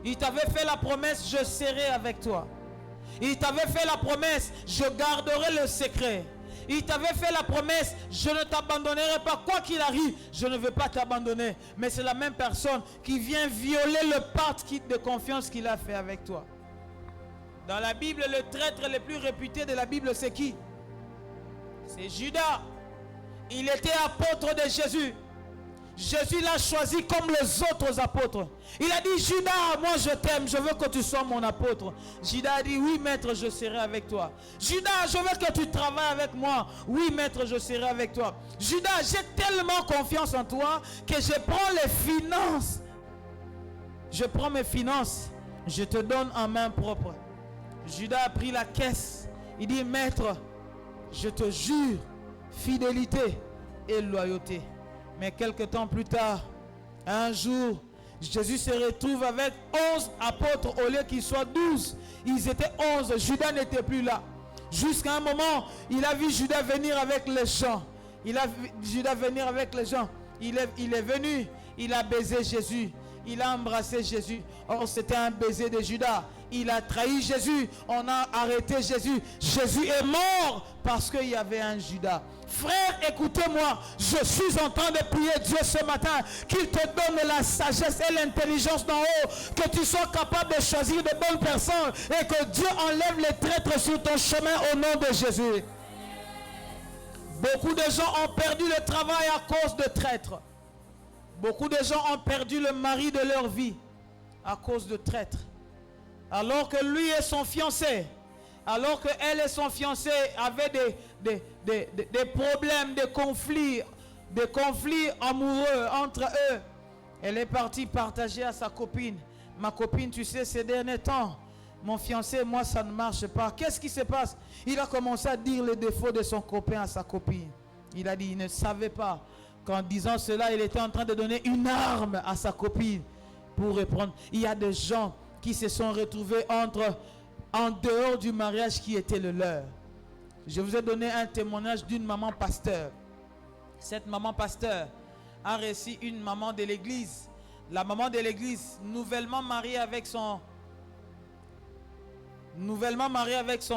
Il t'avait fait la promesse, je serai avec toi. Il t'avait fait la promesse, je garderai le secret. Il t'avait fait la promesse, je ne t'abandonnerai pas. Quoi qu'il arrive, je ne vais pas t'abandonner. Mais c'est la même personne qui vient violer le pacte de confiance qu'il a fait avec toi. Dans la Bible, le traître le plus réputé de la Bible, c'est qui? C'est Judas. Il était apôtre de Jésus. Jésus l'a choisi comme les autres apôtres. Il a dit, Judas, moi je t'aime, je veux que tu sois mon apôtre. Judas a dit, oui maître, je serai avec toi. Judas, je veux que tu travailles avec moi. Oui maître, je serai avec toi. Judas, j'ai tellement confiance en toi que je prends les finances. Je prends mes finances, je te donne en main propre. Judas a pris la caisse. Il dit, maître, je te jure, fidélité et loyauté. Mais quelques temps plus tard, un jour, Jésus se retrouve avec 11 apôtres au lieu qu'ils soient 12. Ils étaient 11. Judas n'était plus là. Jusqu'à un moment, il a vu Judas venir avec les gens. Il a vu Judas venir avec les gens. Il est venu, il a baisé Jésus. Il a embrassé Jésus. Or, c'était un baiser de Judas. Il a trahi Jésus. On a arrêté Jésus. Jésus est mort parce qu'il y avait un Judas. Frère, écoutez-moi. Je suis en train de prier Dieu ce matin qu'il te donne la sagesse et l'intelligence d'en haut. Que tu sois capable de choisir de bonnes personnes. Et que Dieu enlève les traîtres sur ton chemin au nom de Jésus. Beaucoup de gens ont perdu le travail à cause de traîtres. Beaucoup de gens ont perdu le mari de leur vie à cause de traîtres. Alors que lui et son fiancé, alors qu'elle et son fiancé avaient des problèmes, des conflits amoureux entre eux, elle est partie partager à sa copine. Ma copine, tu sais, ces derniers temps, mon fiancé, moi, ça ne marche pas. Qu'est-ce qui se passe? Il a commencé à dire les défauts de son copain à sa copine. Il a dit, il ne savait pas qu'en disant cela, il était en train de donner une arme à sa copine pour répondre. Il y a des gens qui se sont retrouvés en dehors du mariage qui était le leur. Je vous ai donné un témoignage d'une maman pasteur. Cette maman pasteur a reçu une maman de l'église. La maman de l'église, nouvellement mariée avec son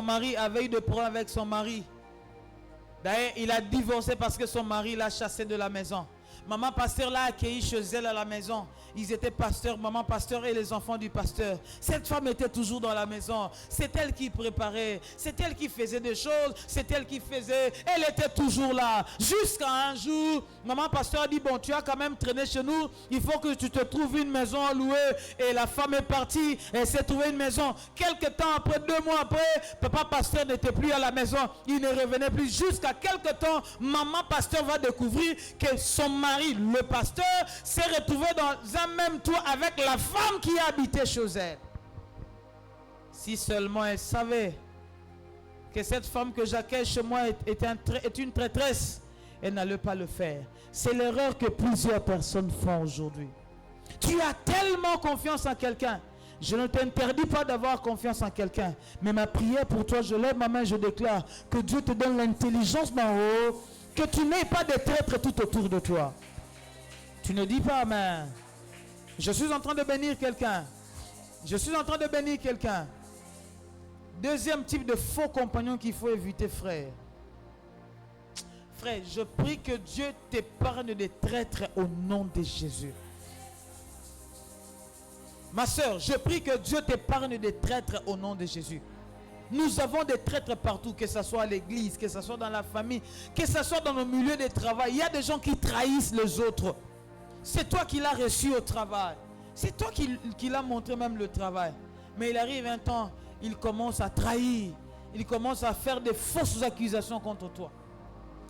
mari, avait eu des problèmes avec son mari. D'ailleurs, il a divorcé parce que son mari l'a chassé de la maison. Maman pasteur l'a accueilli chez elle à la maison. Ils étaient pasteurs, maman pasteur et les enfants du pasteur. Cette femme était toujours dans la maison. C'est elle qui préparait. C'est elle qui faisait des choses. C'est elle qui faisait. Elle était toujours là. Jusqu'à un jour, maman pasteur a dit, bon, tu as quand même traîné chez nous. Il faut que tu te trouves une maison à louer. Et la femme est partie. Elle s'est trouvée une maison. Quelque temps après, 2 mois après, papa pasteur n'était plus à la maison. Il ne revenait plus. Jusqu'à quelque temps, maman pasteur va découvrir que son mari, le pasteur, s'est retrouvé dans un même toit avec la femme qui habitait chez elle. Si seulement elle savait que cette femme que j'accueille chez moi est une traîtresse, elle n'allait pas le faire. C'est l'erreur que plusieurs personnes font aujourd'hui. Tu as tellement confiance en quelqu'un. Je ne t'interdis pas d'avoir confiance en quelqu'un. Mais ma prière pour toi, je lève ma main, je déclare que Dieu te donne l'intelligence d'en haut, que tu n'aies pas de traîtres tout autour de toi. Tu ne dis pas amen. Je suis en train de bénir quelqu'un. Je suis en train de bénir quelqu'un. Deuxième type de faux compagnons qu'il faut éviter, frère. Frère, je prie que Dieu t'épargne des traîtres au nom de Jésus. Ma soeur, je prie que Dieu t'épargne des traîtres au nom de Jésus. Nous avons des traîtres partout, que ce soit à l'église, que ce soit dans la famille, que ce soit dans nos milieux de travail. Il y a des gens qui trahissent les autres. C'est toi qui l'as reçu au travail. C'est toi qui l'as montré même le travail. Mais il arrive un temps, il commence à trahir. Il commence à faire des fausses accusations contre toi.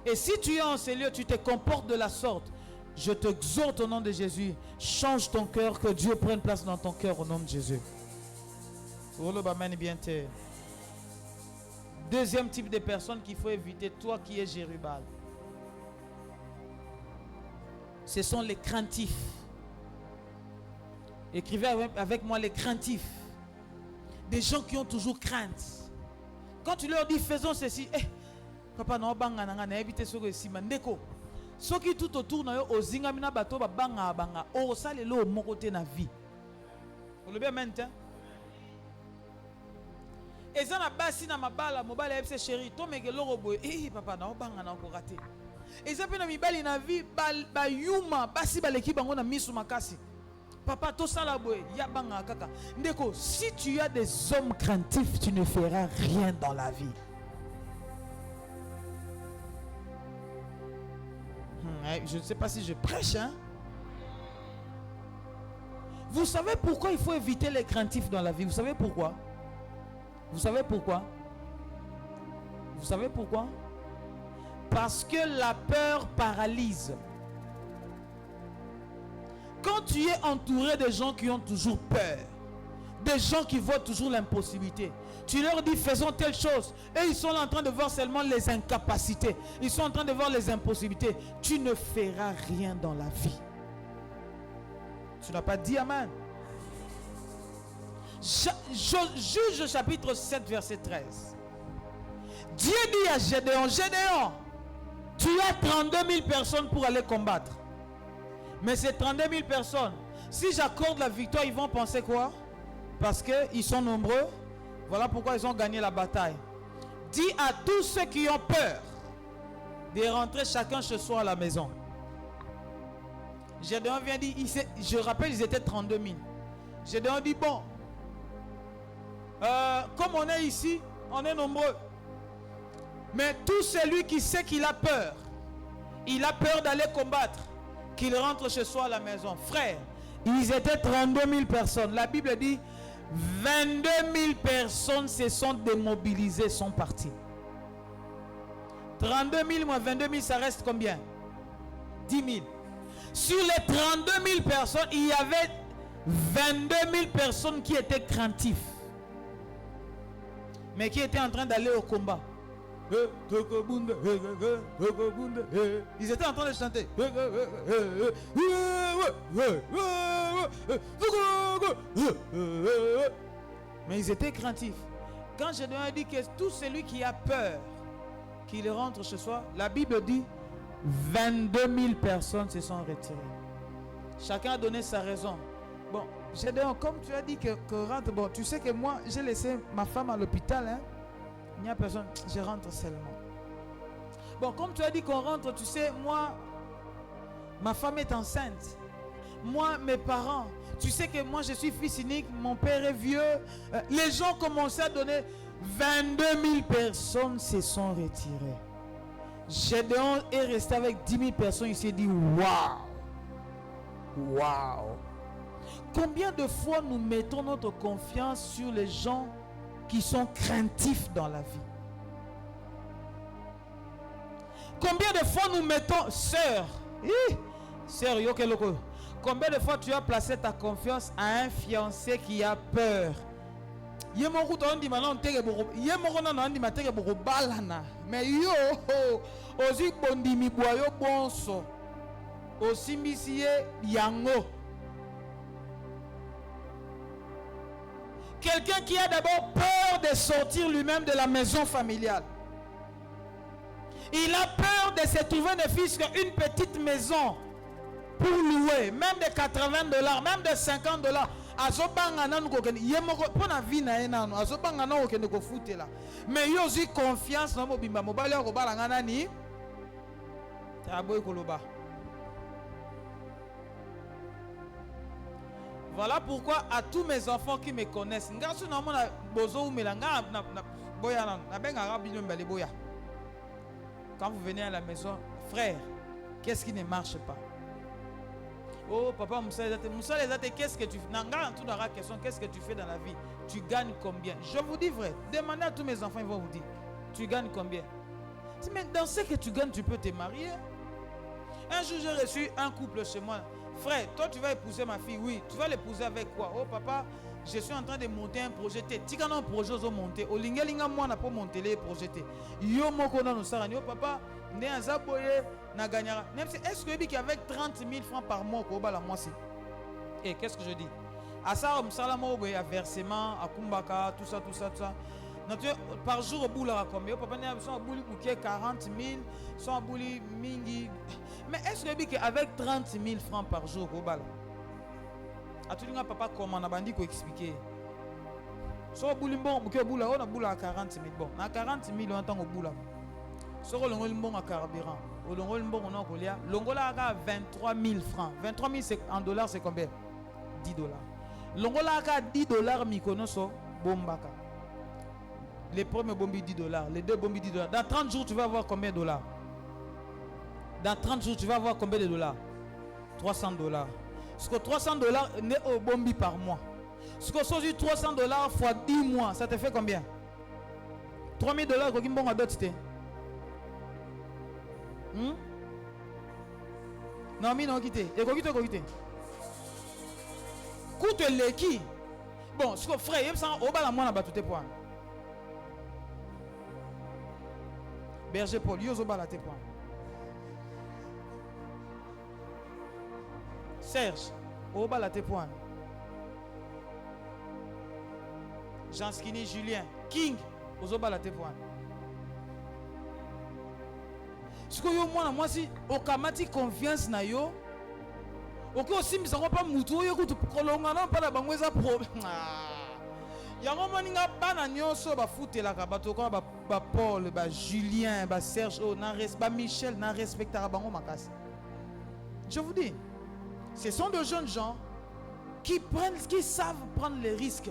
Et si tu es en ces lieux, tu te comportes de la sorte. Je t'exhorte au nom de Jésus. Change ton cœur, que Dieu prenne place dans ton cœur au nom de Jésus. Deuxième type de personnes qu'il faut éviter, toi qui es Jérubal. Ce sont les craintifs. Écrivez avec moi les craintifs. Des gens qui ont toujours crainte. Quand tu leur dis faisons ceci, papa non banga na éviter ce que si mandeko. Ce qui tout autour na yo ozinga mina bato ba banga banga o salelo mo côté na vie. Vous le bien maintenant. Et ça na basi na mabala mobala epse chéri to megelo roboy papa na banga na ko rater. Et ça pe na mibali na vie ba yuma basi baleki bango na misu makasi. Papa to sala boy ya banga kaka. Ndeko, si tu as des hommes craintifs, tu ne feras rien dans la vie. Je ne sais pas si je prêche, hein. Vous savez pourquoi il faut éviter les craintifs dans la vie? Vous savez pourquoi? Vous savez pourquoi? Vous savez pourquoi? Parce que la peur paralyse. Quand tu es entouré de gens qui ont toujours peur, des gens qui voient toujours l'impossibilité, tu leur dis faisons telle chose, et ils sont là en train de voir seulement les incapacités, ils sont en train de voir les impossibilités, tu ne feras rien dans la vie. Tu n'as pas dit amen. Juge chapitre 7 verset 13. Dieu dit à Gédéon, Gédéon, tu as 32 000 personnes pour aller combattre. Mais ces 32 000 personnes, si j'accorde la victoire, ils vont penser quoi? Parce qu'ils sont nombreux. Voilà pourquoi ils ont gagné la bataille. Dis à tous ceux qui ont peur de rentrer chacun chez soi à la maison. Gédéon vient dire, je rappelle, ils étaient 32 000. Gédéon dit, bon, comme on est ici, on est nombreux. Mais tout celui qui sait qu'il a peur, il a peur d'aller combattre, qu'il rentre chez soi à la maison. Frère, ils étaient 32 000 personnes. La Bible dit 22 000 personnes se sont démobilisées, sont parties. 32 000 moins 22 000, ça reste combien? 10 000. Sur les 32 000 personnes, il y avait 22 000 personnes qui étaient craintifs, mais qui étaient en train d'aller au combat. Ils étaient en train de chanter. Mais ils étaient craintifs. Quand je dois dire que tout celui qui a peur qu'il rentre chez soi, la Bible dit 22 000 personnes se sont retirées. Chacun a donné sa raison. Bon, Gédéon, comme tu as dit que rentre, bon, tu sais que moi j'ai laissé ma femme à l'hôpital, hein. Il n'y a personne, je rentre seulement. Bon, comme tu as dit qu'on rentre, tu sais, moi, ma femme est enceinte. Moi, mes parents, tu sais que moi, je suis fils unique, mon père est vieux. Les gens commençaient à donner, 22 000 personnes se sont retirées. Gédéon est resté avec 10 000 personnes, il s'est dit, waouh, waouh. Combien de fois nous mettons notre confiance sur les gens qui sont craintifs dans la vie? Combien de fois nous mettons, sœur, combien de fois tu as placé ta confiance à un fiancé qui a peur? Yemoko to ndi manon tege boko. Yemoko na ndi matege boko balana. Mais yo ozi bondi mi boyo bonso. Osimbisiye yango. Quelqu'un qui a d'abord peur de sortir lui-même de la maison familiale. Il a peur de se trouver ne fût qu'une petite maison pour louer, même de $80, même de $50. Mais il a aussi confiance dans mon bimba. Voilà pourquoi à tous mes enfants qui me connaissent, quand vous venez à la maison, frère, qu'est-ce qui ne marche pas? Oh papa, qu'est-ce que tu fais? Qu'est-ce que tu fais dans la vie? Tu gagnes combien? Je vous dis vrai, demandez à tous mes enfants, ils vont vous dire, tu gagnes combien? Mais dans ce que tu gagnes, tu peux te marier. Un jour, j'ai reçu un couple chez moi. Frère, toi tu vas épouser ma fille, oui. Tu vas l'épouser avec quoi? Oh papa, je suis en train de monter un projet. Tu as un projet à monter. Au lingelinga moi n'a pas monté les projets. Yo moko na nosara. Yo papa, né un zaboye na gagnera. Est-ce que dit qu'avec 30 000 francs par mois ko bala moi c'est? Et qu'est-ce que je dis? À ça on salamo boye à versement, à kumbaka, tout ça. Par jour au boulot à combien? Papa né son bouli bouquet 40 000, son bouli mingi. Mais est-ce que dit qu'avec 30 000 francs par jour ko bala? A tout le monde papa comment on a bandi ko expliquer. So bouli bon bouquet boula on a boula à 40 000 bon. Na 40 000 on entend au boula. So longol bon à carburant. Au longol bon on a colia. Longola a 23 000 francs. 23 000 en dollars c'est combien? $10. Longola a $10 Mikonoso bombaka. Les premiers bombis $10, les deux bombis $10. Dans 30 jours tu vas avoir combien de dollars? Dans 30 jours tu vas avoir combien de dollars? $300. Ce que $300 n'est au bombi par mois. Ce que c'est $300 fois 10 mois, ça te fait combien? $3 000 que tu as d'autres. Non, mais non, quitter. Et quitter. Coûte le qui? Bon, ce que frère, il y a au bas la moine à battre tes points. Berger Paul, il y a au bas la tes points. Serge, au bas la tes points. Jean Skinny, Julien, King, au bas la tes points. Ce que moi si au kamati confiance na yo, ok aussi mais ça va pas mutu yo ko kolonga na pas la bangweza problème. Yango maninga bana nyonso ba futela ka bato ko ba Paul, ba Julien, ba Serge, ba Michel na respectera bango makasi. Je vous dis, ce sont de jeunes gens qui savent prendre les risques.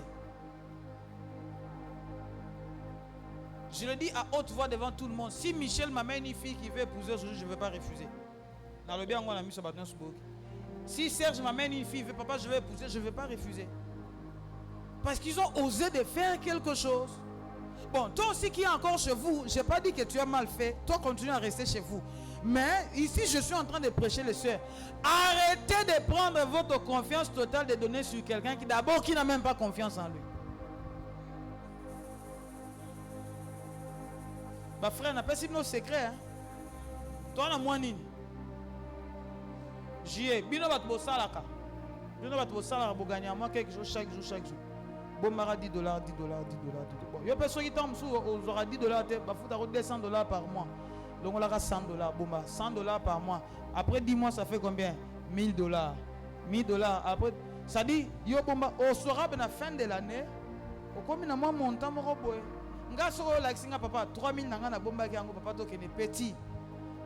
Je le dis à haute voix devant tout le monde. Si Michel m'amène une fille qui veut épouser aujourd'hui, je ne vais pas refuser. Dans le bien, on a mis ce bâton sur le. Si Serge m'amène une fille, papa, je vais épouser, je ne vais pas refuser. Parce qu'ils ont osé de faire quelque chose. Bon, toi aussi qui es encore chez vous, je n'ai pas dit que tu as mal fait. Toi, continue à rester chez vous. Mais ici, je suis en train de prêcher les soeurs. Arrêtez de prendre votre confiance totale de donner sur quelqu'un qui d'abord qui n'a même pas confiance en lui. Bah frère, n'a pas si nos secrets. Toi, on a moins nini. J'y bino bat bo salaka. Bino bat bo salaka bo gagner moi quelque chose chaque jour. Bon mara $10. Bon, yo personne qui tombe sous aura $10 ba fouta $200 par mois. Donc on a $100 bomba, $100 par mois. Après 10 mois ça fait combien? $1000. $1000 après ça dit yo bomba au sera à la fin de l'année. Au combien na moi montant mo boy. Nga soko like singa papa 3000 nanga na bomba ki yango papa to kene petit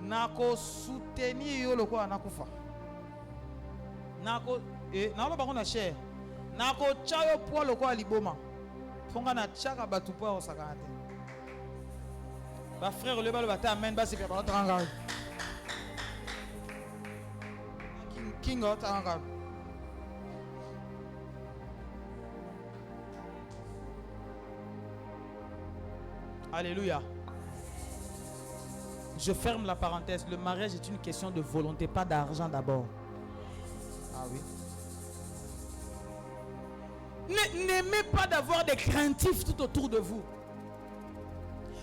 nako soutenir yo loko anakufa nako na ba kona cher nako chayo po loko aliboma fonga na chaka batu po o sakate ba frère le balo bata amen ba se pe ba tranga king out tranga. Alléluia. Je ferme la parenthèse. Le mariage est une question de volonté, pas d'argent d'abord. Ah oui. N'aimez pas d'avoir des craintifs tout autour de vous.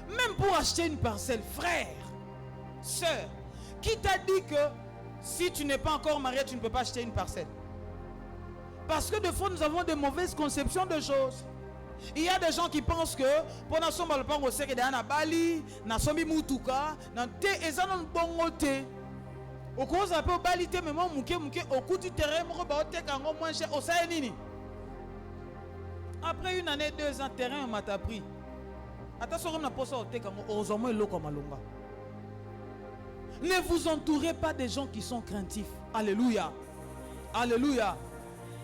Même pour acheter une parcelle, frère, sœur, qui t'a dit que si tu n'es pas encore marié, tu ne peux pas acheter une parcelle? Parce que des fois, nous avons de mauvaises conceptions de choses. Il y a des gens qui pensent que pendant son malpang au sec et dans Bali, na somi mutuka, na te ezanon bongote. Au cause un peu balite mais moi muke au coup du terrain mo ba te kango moins cher au sa nini. Après une année, 2 ans, terrain m'a pris. Attention comme na posa au te kango ozomo eloko malonga. Ne vous entourez pas des gens qui sont craintifs. Alléluia. Alléluia.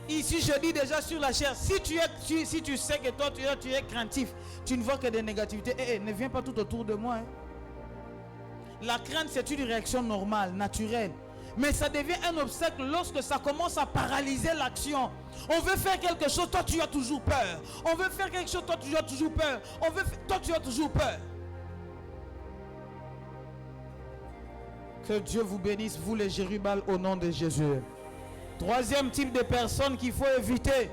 Ici, je dis déjà sur la chair, si tu sais que toi, tu es craintif, tu ne vois que des négativités, ne viens pas tout autour de moi. Hein. La crainte, c'est une réaction normale, naturelle. Mais ça devient un obstacle lorsque ça commence à paralyser l'action. On veut faire quelque chose, toi, tu as toujours peur. On veut faire quelque chose, toi, tu as toujours peur. Toi, tu as toujours peur. Que Dieu vous bénisse, vous les Jérubal, au nom de Jésus. Troisième type de personnes qu'il faut éviter.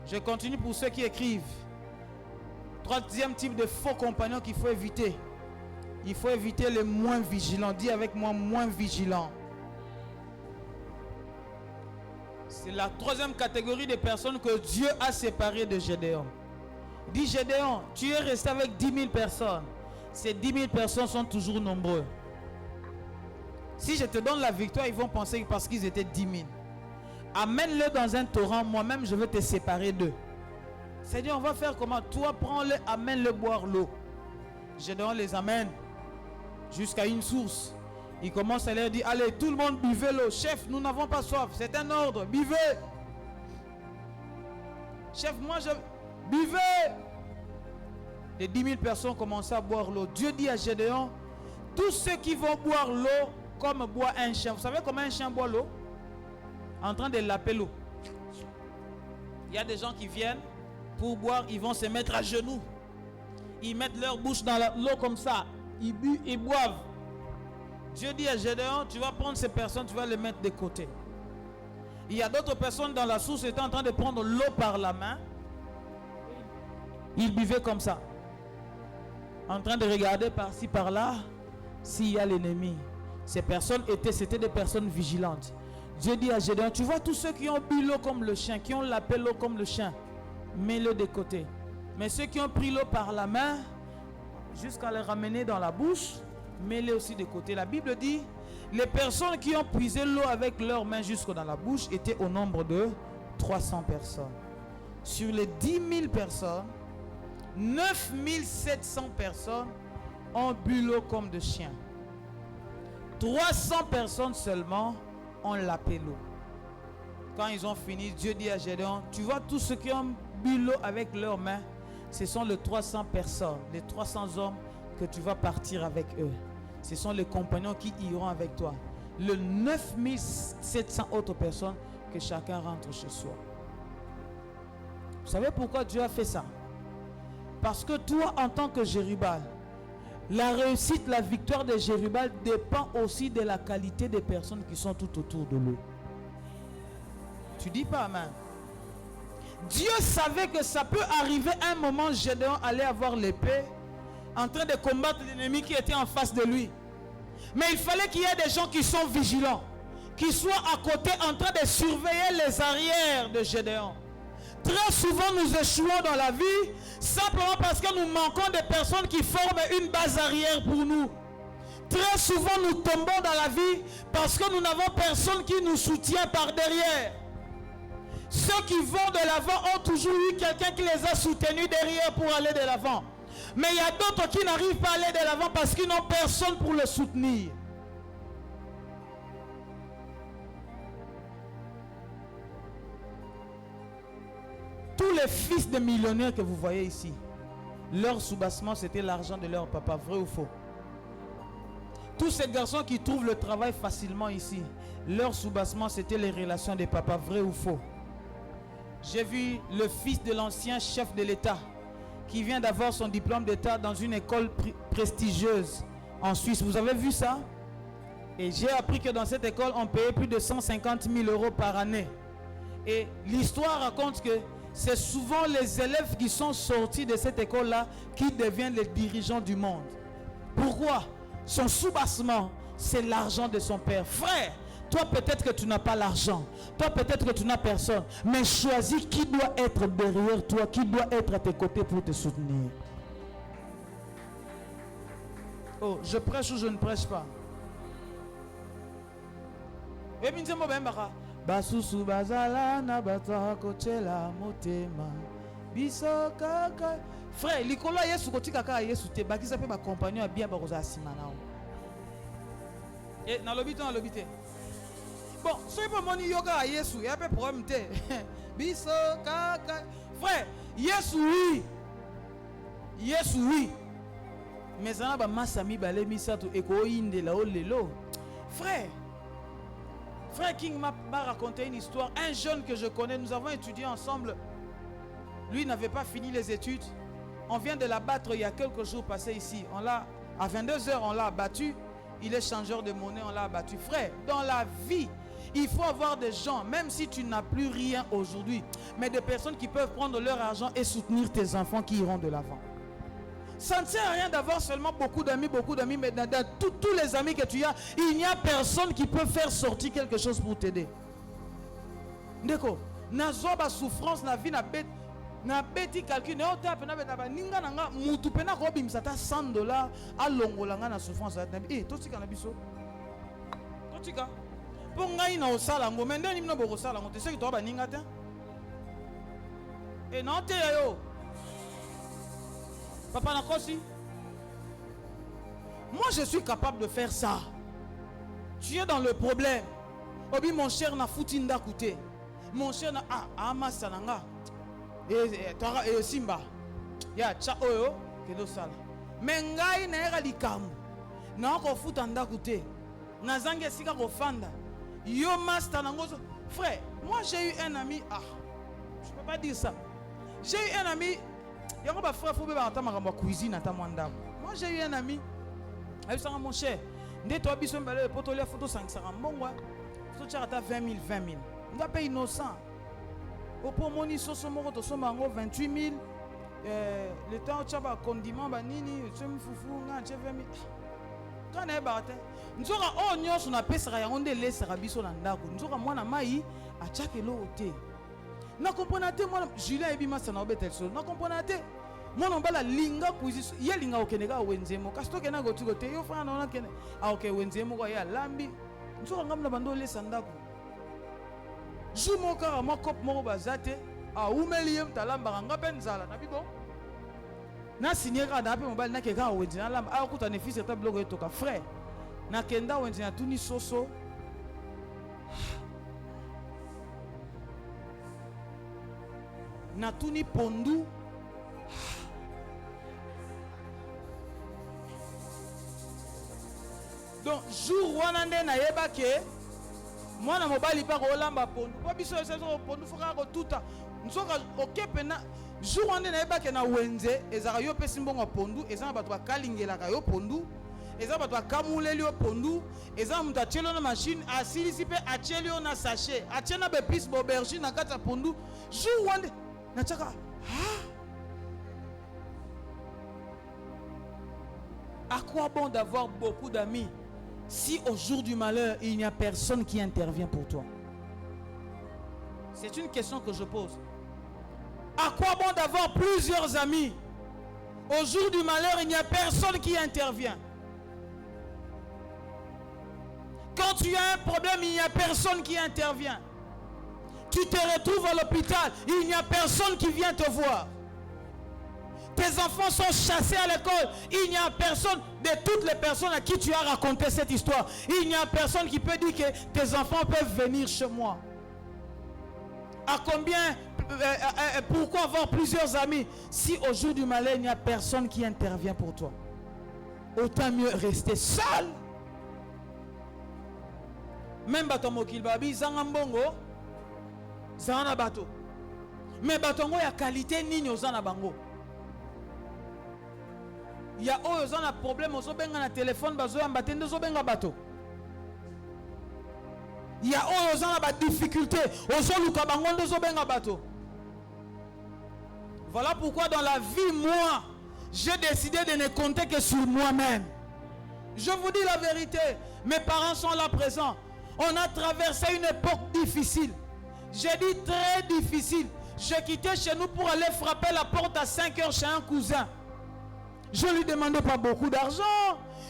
Je continue pour ceux qui écrivent. Troisième type de faux compagnons qu'il faut éviter. Il faut éviter les moins vigilants. Dis avec moi, moins vigilants. C'est la troisième catégorie de personnes que Dieu a séparées de Gédéon. Dis Gédéon, tu es resté avec 10 000 personnes. Ces 10 000 personnes sont toujours nombreux. Si je te donne la victoire, ils vont penser que parce qu'ils étaient 10 000. Amène-le dans un torrent, moi-même je vais te séparer d'eux. Seigneur, on va faire comment? Toi, prends-le, amène-le boire l'eau. Gédéon les amène jusqu'à une source. Il commence à leur dire, allez, tout le monde buvez l'eau. Chef, nous n'avons pas soif, c'est un ordre, buvez. Chef, moi je... Buvez. Les 10 000 personnes commencent à boire l'eau. Dieu dit à Gédéon, tous ceux qui vont boire l'eau, comme boit un chien. Vous savez comment un chien boit l'eau? En train de laper l'eau. Il y a des gens qui viennent pour boire, ils vont se mettre à genoux. Ils mettent leur bouche dans l'eau comme ça. Ils buent, ils boivent. Dieu dit à Gédéon, tu vas prendre ces personnes, tu vas les mettre de côté. Il y a d'autres personnes dans la source qui étaient en train de prendre l'eau par la main. Ils buvaient comme ça. En train de regarder par-ci, par-là, s'il y a l'ennemi. Ces personnes c'était des personnes vigilantes. Dieu dit à Gédéon, tu vois tous ceux qui ont bu l'eau comme le chien, qui ont lapé l'eau comme le chien, mets-le de côté. Mais ceux qui ont pris l'eau par la main, jusqu'à le ramener dans la bouche, mets-les aussi de côté. La Bible dit, les personnes qui ont puisé l'eau avec leurs mains jusqu'à dans la bouche étaient au nombre de 300 personnes. Sur les 10 000 personnes, 9 700 personnes ont bu l'eau comme de chiens. 300 personnes seulement ont lapé l'eau. Quand ils ont fini, Dieu dit à Gédéon, tu vois tous ceux qui ont bu l'eau avec leurs mains, ce sont les 300 personnes, les 300 hommes que tu vas partir avec eux. Ce sont les compagnons qui iront avec toi. Le 9 700 autres personnes, que chacun rentre chez soi. Vous savez pourquoi Dieu a fait ça? Parce que toi, en tant que Jérubal, la réussite, la victoire de Jérubal dépend aussi de la qualité des personnes qui sont tout autour de lui. Tu dis pas amen. Dieu savait que ça peut arriver un moment, Gédéon allait avoir l'épée en train de combattre l'ennemi qui était en face de lui. Mais il fallait qu'il y ait des gens qui sont vigilants, qui soient à côté en train de surveiller les arrières de Gédéon. Très souvent nous échouons dans la vie simplement parce que nous manquons de personnes qui forment une base arrière pour nous. Très souvent nous tombons dans la vie parce que nous n'avons personne qui nous soutient par derrière. Ceux qui vont de l'avant ont toujours eu quelqu'un qui les a soutenus derrière pour aller de l'avant. Mais il y a d'autres qui n'arrivent pas à aller de l'avant parce qu'ils n'ont personne pour le soutenir. Tous les fils de millionnaires que vous voyez ici, leur soubassement c'était l'argent de leur papa, vrai ou faux? Tous ces garçons qui trouvent le travail facilement ici, leur soubassement c'était les relations des papas, vrai ou faux? J'ai vu le fils de l'ancien chef de l'État qui vient d'avoir son diplôme d'État dans une école prestigieuse en Suisse. Vous avez vu ça? Et j'ai appris que dans cette école, on payait plus de 150 000 € par année. Et l'histoire raconte que c'est souvent les élèves qui sont sortis de cette école-là qui deviennent les dirigeants du monde. Pourquoi? Son soubassement, c'est l'argent de son père. Frère, toi peut-être que tu n'as pas l'argent, toi peut-être que tu n'as personne, mais choisis qui doit être derrière toi, qui doit être à tes côtés pour te soutenir. Oh, je prêche ou je ne prêche pas? Basusu bazala na bata kochela motema biso kaka. Frère, likolo Yesu kotika kaka Yesu te bakisa pe ba compagnon ya bien ba koza sima nao. Et na lobite. Bon, so ipo moni yoga Yesu, ya pe problème te. Biso kaka. Frère, Yesu oui. Yesu oui. Mais on a ba masami ba le misato eko inde la olelo. Frère King m'a raconté une histoire. Un jeune que je connais, nous avons étudié ensemble. Lui n'avait pas fini les études. On vient de l'abattre il y a quelques jours passés ici. On l'a, à 22h, on l'a abattu. Il est changeur de monnaie, on l'a abattu. Frère, dans la vie, il faut avoir des gens, même si tu n'as plus rien aujourd'hui, mais des personnes qui peuvent prendre leur argent et soutenir tes enfants qui iront de l'avant. Ça ne sert à rien d'avoir seulement beaucoup d'amis, mais dans tous les amis que tu as, il n'y a personne qui peut faire sortir quelque chose pour t'aider. D'accord? Nazoba souffrance, na vie, na bêti calcul, na otape, na ninga nanga, mutu pena robim sata $100 à longolanga na souffrance. Eh, totika na biso. Totika. Pour ngai na osala ngo, mende ni mno boko sala ngo, te seki to ba ninga te. Eh, non te yo. Papa Nakosi, moi je suis capable de faire ça. Tu es dans le problème. Obi mon cher na futinda koute. Mon cher na ama sananga. Et simba. Ya cha oyo kedo sala. Mengai na era likamu. Na ko futanda koute. Na zange sika ko fanda. Yo master nangozo. Frère, moi j'ai eu un ami. Je peux pas dire ça. J'ai eu un ami. Moi j'ai eu un ami. Mon cher, dès toi, tu as photo 5 20 000. On a payé innocent. Au pour mon iso, 28 000. Le temps où tu as condiment, banini, tu as foufou, tu as 20 000. Quand on est battu, nous avons un peu de laisser Rabiso Landako. Nous avons un maï à chaque lot. Na comprenate moi Julien ebima sana obetel so na comprenate moi on bala linga kuizi ye linga okenega wenzemo kasto kena go tugo te yo fa na ona kene okay wenzemo ko ya lambi nzo ngamna bando le sandako jumo ka ma kop mo bazate umeli yem talamba ngape nzala na bibo na signera na pe mobile na keka wenzena lamba akuta ne fils eta blogo etoka frère na kenda wenzena tuni soso. Natuni pondu. Donc jour wanande na yeba ke moi na mobali pa ko lamba pondu po biso eso pondu foka ko tuta nsoka okepe na jour wanande na yeba ke na wenze ezaka yo pesi mbongo pondu ezaka bato ba kalingela ka yo pondu ezaka bato ba kamuleli yo pondu ezaka muta chelo na machine asilisi pe achelio na sachet achena be pis bobergi na kata pondu jour wanande. À quoi bon d'avoir beaucoup d'amis si au jour du malheur il n'y a personne qui intervient pour toi? C'est une question que je pose. À quoi bon d'avoir plusieurs amis? Au jour du malheur il n'y a personne qui intervient. Quand tu as un problème il n'y a personne qui intervient. Tu te retrouves à l'hôpital, il n'y a personne qui vient te voir. Tes enfants sont chassés à l'école, il n'y a personne, de toutes les personnes à qui tu as raconté cette histoire, il n'y a personne qui peut dire que tes enfants peuvent venir chez moi. À combien, pourquoi avoir plusieurs amis si au jour du malheur il n'y a personne qui intervient pour toi? Autant mieux rester seul. Même Batomo Kilbabi, Zangambongo, Zana bato. Mais batongo ya qualité nini ozana bango. Ya oyo ozana problème ozobenga na téléphone bazo ya mbatende ozobenga bato. Ya oyo ozana ba difficulté ozoluka bango ozobenga bato. Voilà pourquoi dans la vie, moi, j'ai décidé de ne compter que sur moi-même. Je vous dis la vérité. Mes parents sont là présents. On a traversé une époque difficile. J'ai dit très difficile. J'ai quitté chez nous pour aller frapper la porte à 5 heures chez un cousin. Je ne lui demandais pas beaucoup d'argent.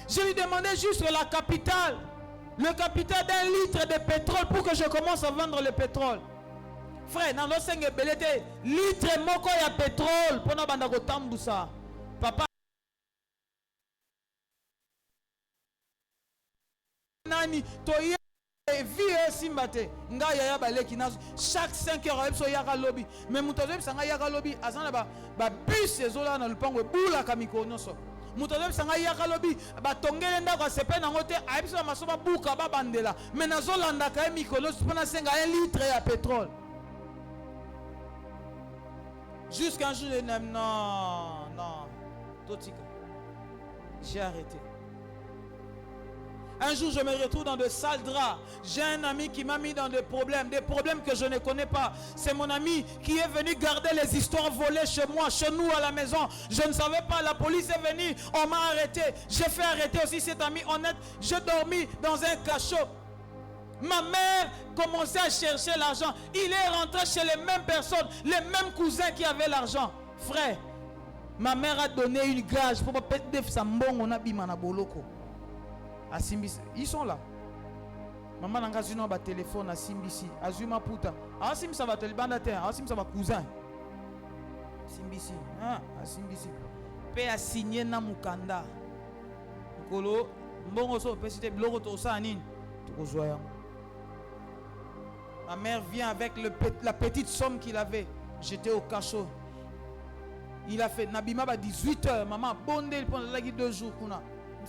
Je lui demandais juste la capitale. Le capital d'un litre de pétrole pour que je commence à vendre le pétrole. Frère, dans le senge belete, litre moko ya pétrole pour na banda ko tambusa. Papa nani toye vie simbate nga ya baleki na chaque 5 heures so yaka lobby mais mutozo sanga yaka lobby azana ba bus ezola na lupango bula kamikono so mutozo sanga yaka lobby ba tongele ndako asepe na ngote abiso masoba buka ba bandela mais nazolanda ka mikolo pona senga 1 litre ya pétrole. Jusqu'un jour, je dis non, Totika. J'ai arrêté. Un jour, je me retrouve dans de sales draps. J'ai un ami qui m'a mis dans des problèmes que je ne connais pas. C'est mon ami qui est venu garder les histoires volées chez moi, chez nous à la maison. Je ne savais pas, la police est venue, on m'a arrêté. J'ai fait arrêter aussi cet ami honnête. J'ai dormi dans un cachot. Ma mère commençait à chercher l'argent. Il est rentré chez les mêmes personnes, les mêmes cousins qui avaient l'argent. Frère, ma mère a donné une gage pour pas perdre sa mbongo on a bimana boloko. À Simbisi, ils sont là. Maman n'a pas un téléphone à Simbisi. Azuma puta. Ah Simbisi va te le bandater. Ah Simbisi va cousin. Simbisi. Ah Simbisi. Paix a signé na mukanda. Kolo mbongo so pesite blogo to sanin. To zoya. Ma mère vient avec la petite somme qu'il avait. J'étais au cachot. Il a fait Nabima 18h. Maman bondé pendant 2 jours.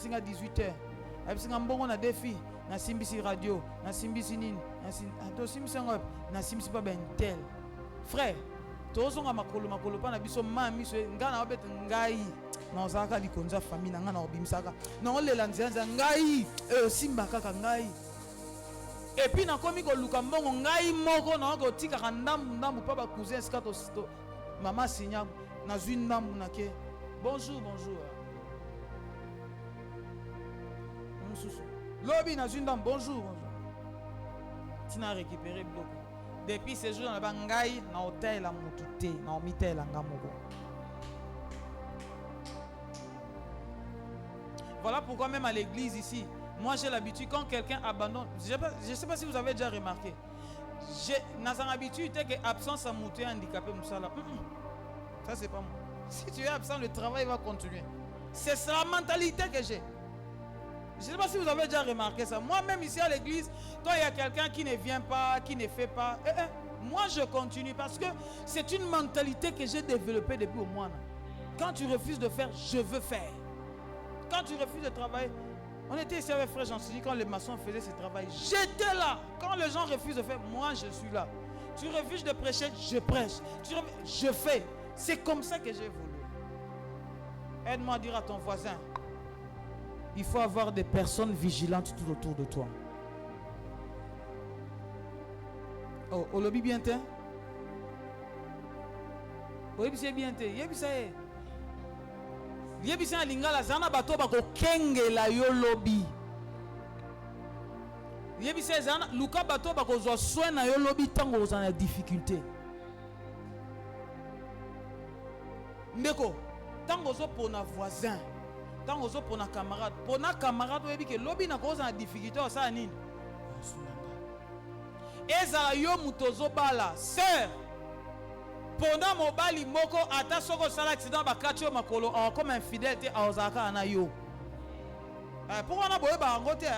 Il a 18h. Il a bon na défi. Na Simbisi radio. Na Simbisi nin. Na Simbisi ngop. Na Simbisi pas ben tel. Frère. Tozonga makolo pa na biso mami so ngana obet ngai. Na ozaka likonza famille na ngana obimsaka. Na olela nzanza ngai. Simba kaka ngai. Et puis na komi ko luka mbongo ngai moko na ko tika ndambu pa ba cousin skato sito mama sinya na zui ndambu na ke bonjour lobi na zui ndambu bonjour tina récupérer bloc depuis ces jours na ba ngai na hôtel la mutute na hotel nga moko. Voilà pourquoi même à l'église ici, moi j'ai l'habitude quand quelqu'un abandonne, je ne sais pas si vous avez déjà remarqué, j'ai l'habitude que absence à monter handicapé Moussala. Ça c'est pas moi. Si tu es absent, le travail va continuer. C'est la mentalité que j'ai. Je ne sais pas si vous avez déjà remarqué ça. Moi-même ici à l'église, quand il y a quelqu'un qui ne vient pas, qui ne fait pas, moi je continue parce que c'est une mentalité que j'ai développée depuis au moins. Quand tu refuses de faire, je veux faire. Quand tu refuses de travailler, on était ici avec frère Jean-Sylvie quand les maçons faisaient ce travail. J'étais là. Quand les gens refusent de faire, moi je suis là. Tu refuses de prêcher, je prêche. Je fais. C'est comme ça que j'ai voulu. Aide-moi à dire à ton voisin, il faut avoir des personnes vigilantes tout autour de toi. Oh, au lobby bien t'es? Oui, c'est bien t'es. Yebisa lingala zana bato bako kenge la yo lobby. Yebisa zana luka bato bako zo soin na yo lobby tango zana difficulté. Ndeko, tango zo pona voisin, tango zo pona camarade oyebi ke lobby na ko zana difficulté o sa nini? Eza yo mutozo bala, sœur. Pendant mon bali moko ata soko sala accident ba katio makolo comme infidèle a ozaka na yo. Pourquoi na boye ba ngote?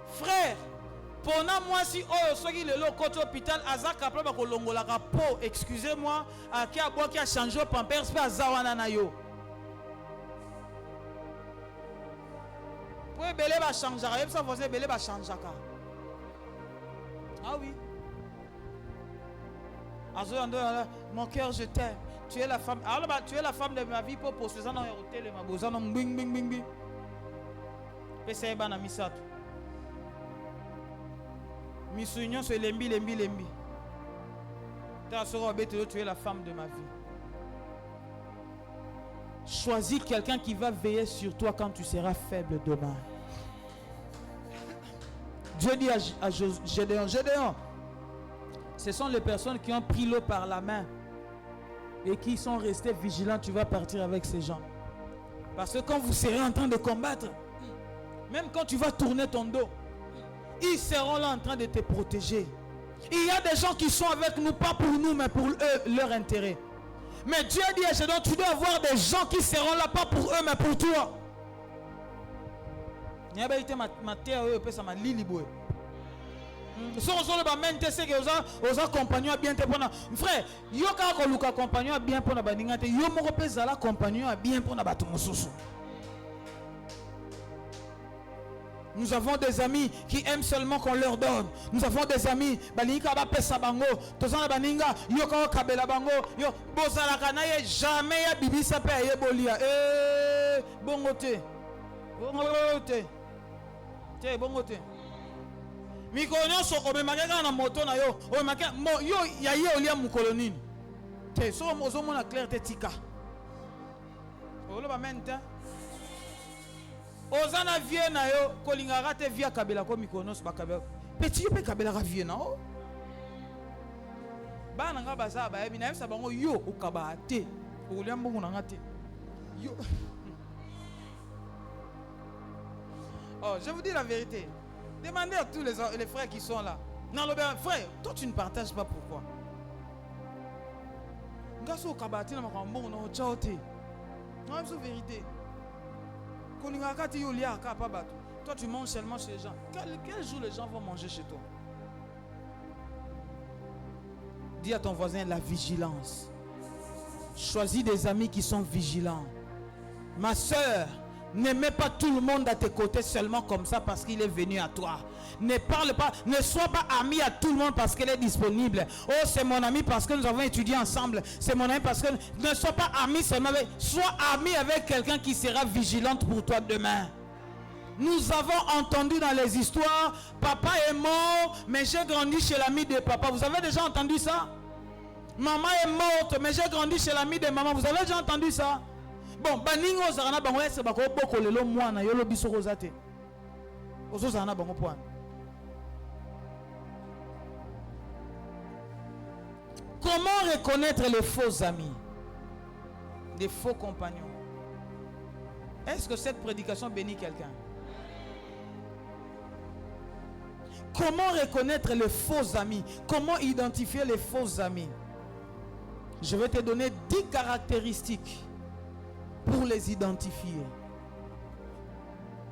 Frère, pendant moi si soki le côté hôpital azaka pla ba kolongola ka po, excusez-moi, aki abo ki a changé pampers pe azawana na yo. Pour belé ba changera, yeb ça faisait belé ba changaka. Ah oui. Mon cœur, je t'aime. Tu es la femme. Alors, tu es la femme de ma vie pour poser ça dans l'hôtel. Ma bosa non bing bing bing bing. Pese ba na misato. Misuño se lembi. Ta sœur tu es la femme de ma vie. Choisis quelqu'un qui va veiller sur toi quand tu seras faible demain. Dieu dit à Gédéon, Gédéon, ce sont les personnes qui ont pris l'eau par la main et qui sont restés vigilants. Tu vas partir avec ces gens. Parce que quand vous serez en train de combattre, même quand tu vas tourner ton dos, ils seront là en train de te protéger. Il y a des gens qui sont avec nous, pas pour nous, mais pour eux, leur intérêt. Mais Dieu dit à Gédéon, tu dois avoir des gens qui seront là, pas pour eux, mais pour toi. Frère, yo ka luka compagnon bien pour na baningate, yo moko pesa la compagnon bien pour na batu mususu. Nous avons des amis qui aiment seulement qu'on leur donne. Nous avons des amis balinga ba pesa bango, tozana baninga yo ka kabela bango, yo bozala kanaye jamais ya bibisa pe ye bolia. Bongote. Bongote. Te bongote. Mikonyo so omemaka na moto na yo, omemaka yo ya ye olia mukolonini. Te so mozo mona clair te tika. Olo ba mente. Ozana vie na yo kolingaka te via kabela ko mikono so ba kabela. Petit pe kabela ka vie na o. Bana nga baza ba yebi na yebisa bango yo okaba te. Olia mbongo na ngate. Yo. Oh, je vous dis la vérité. Demandez à tous les frères qui sont là. Non, le frère, toi tu ne partages pas pourquoi. Ngaso kabati na makambo na ochaote. Non, c'est la vérité. Toi tu manges seulement chez les gens. Quel jour les gens vont manger chez toi? Dis à ton voisin la vigilance. Choisis des amis qui sont vigilants. Ma soeur, n'aimez pas tout le monde à tes côtés seulement comme ça parce qu'il est venu à toi. Ne parle pas, ne sois pas ami à tout le monde parce qu'elle est disponible. Oh, c'est mon ami parce que nous avons étudié ensemble. C'est mon ami parce que... Ne sois pas ami seulement avec... Sois ami avec quelqu'un qui sera vigilante pour toi demain. Nous avons entendu dans les histoires, papa est mort, mais j'ai grandi chez l'ami de papa. Vous avez déjà entendu ça? Maman est morte, mais j'ai grandi chez l'ami de maman. Vous avez déjà entendu ça? Bon, baningo zarana bango ese bako boko lelo mwana yolo biso kozate. Ozo zarana bango point. Comment reconnaître les faux amis? Des faux compagnons? Est-ce que cette prédication bénit quelqu'un? Comment reconnaître les faux amis? Comment identifier les faux amis? Je vais te donner 10 caractéristiques pour les identifier.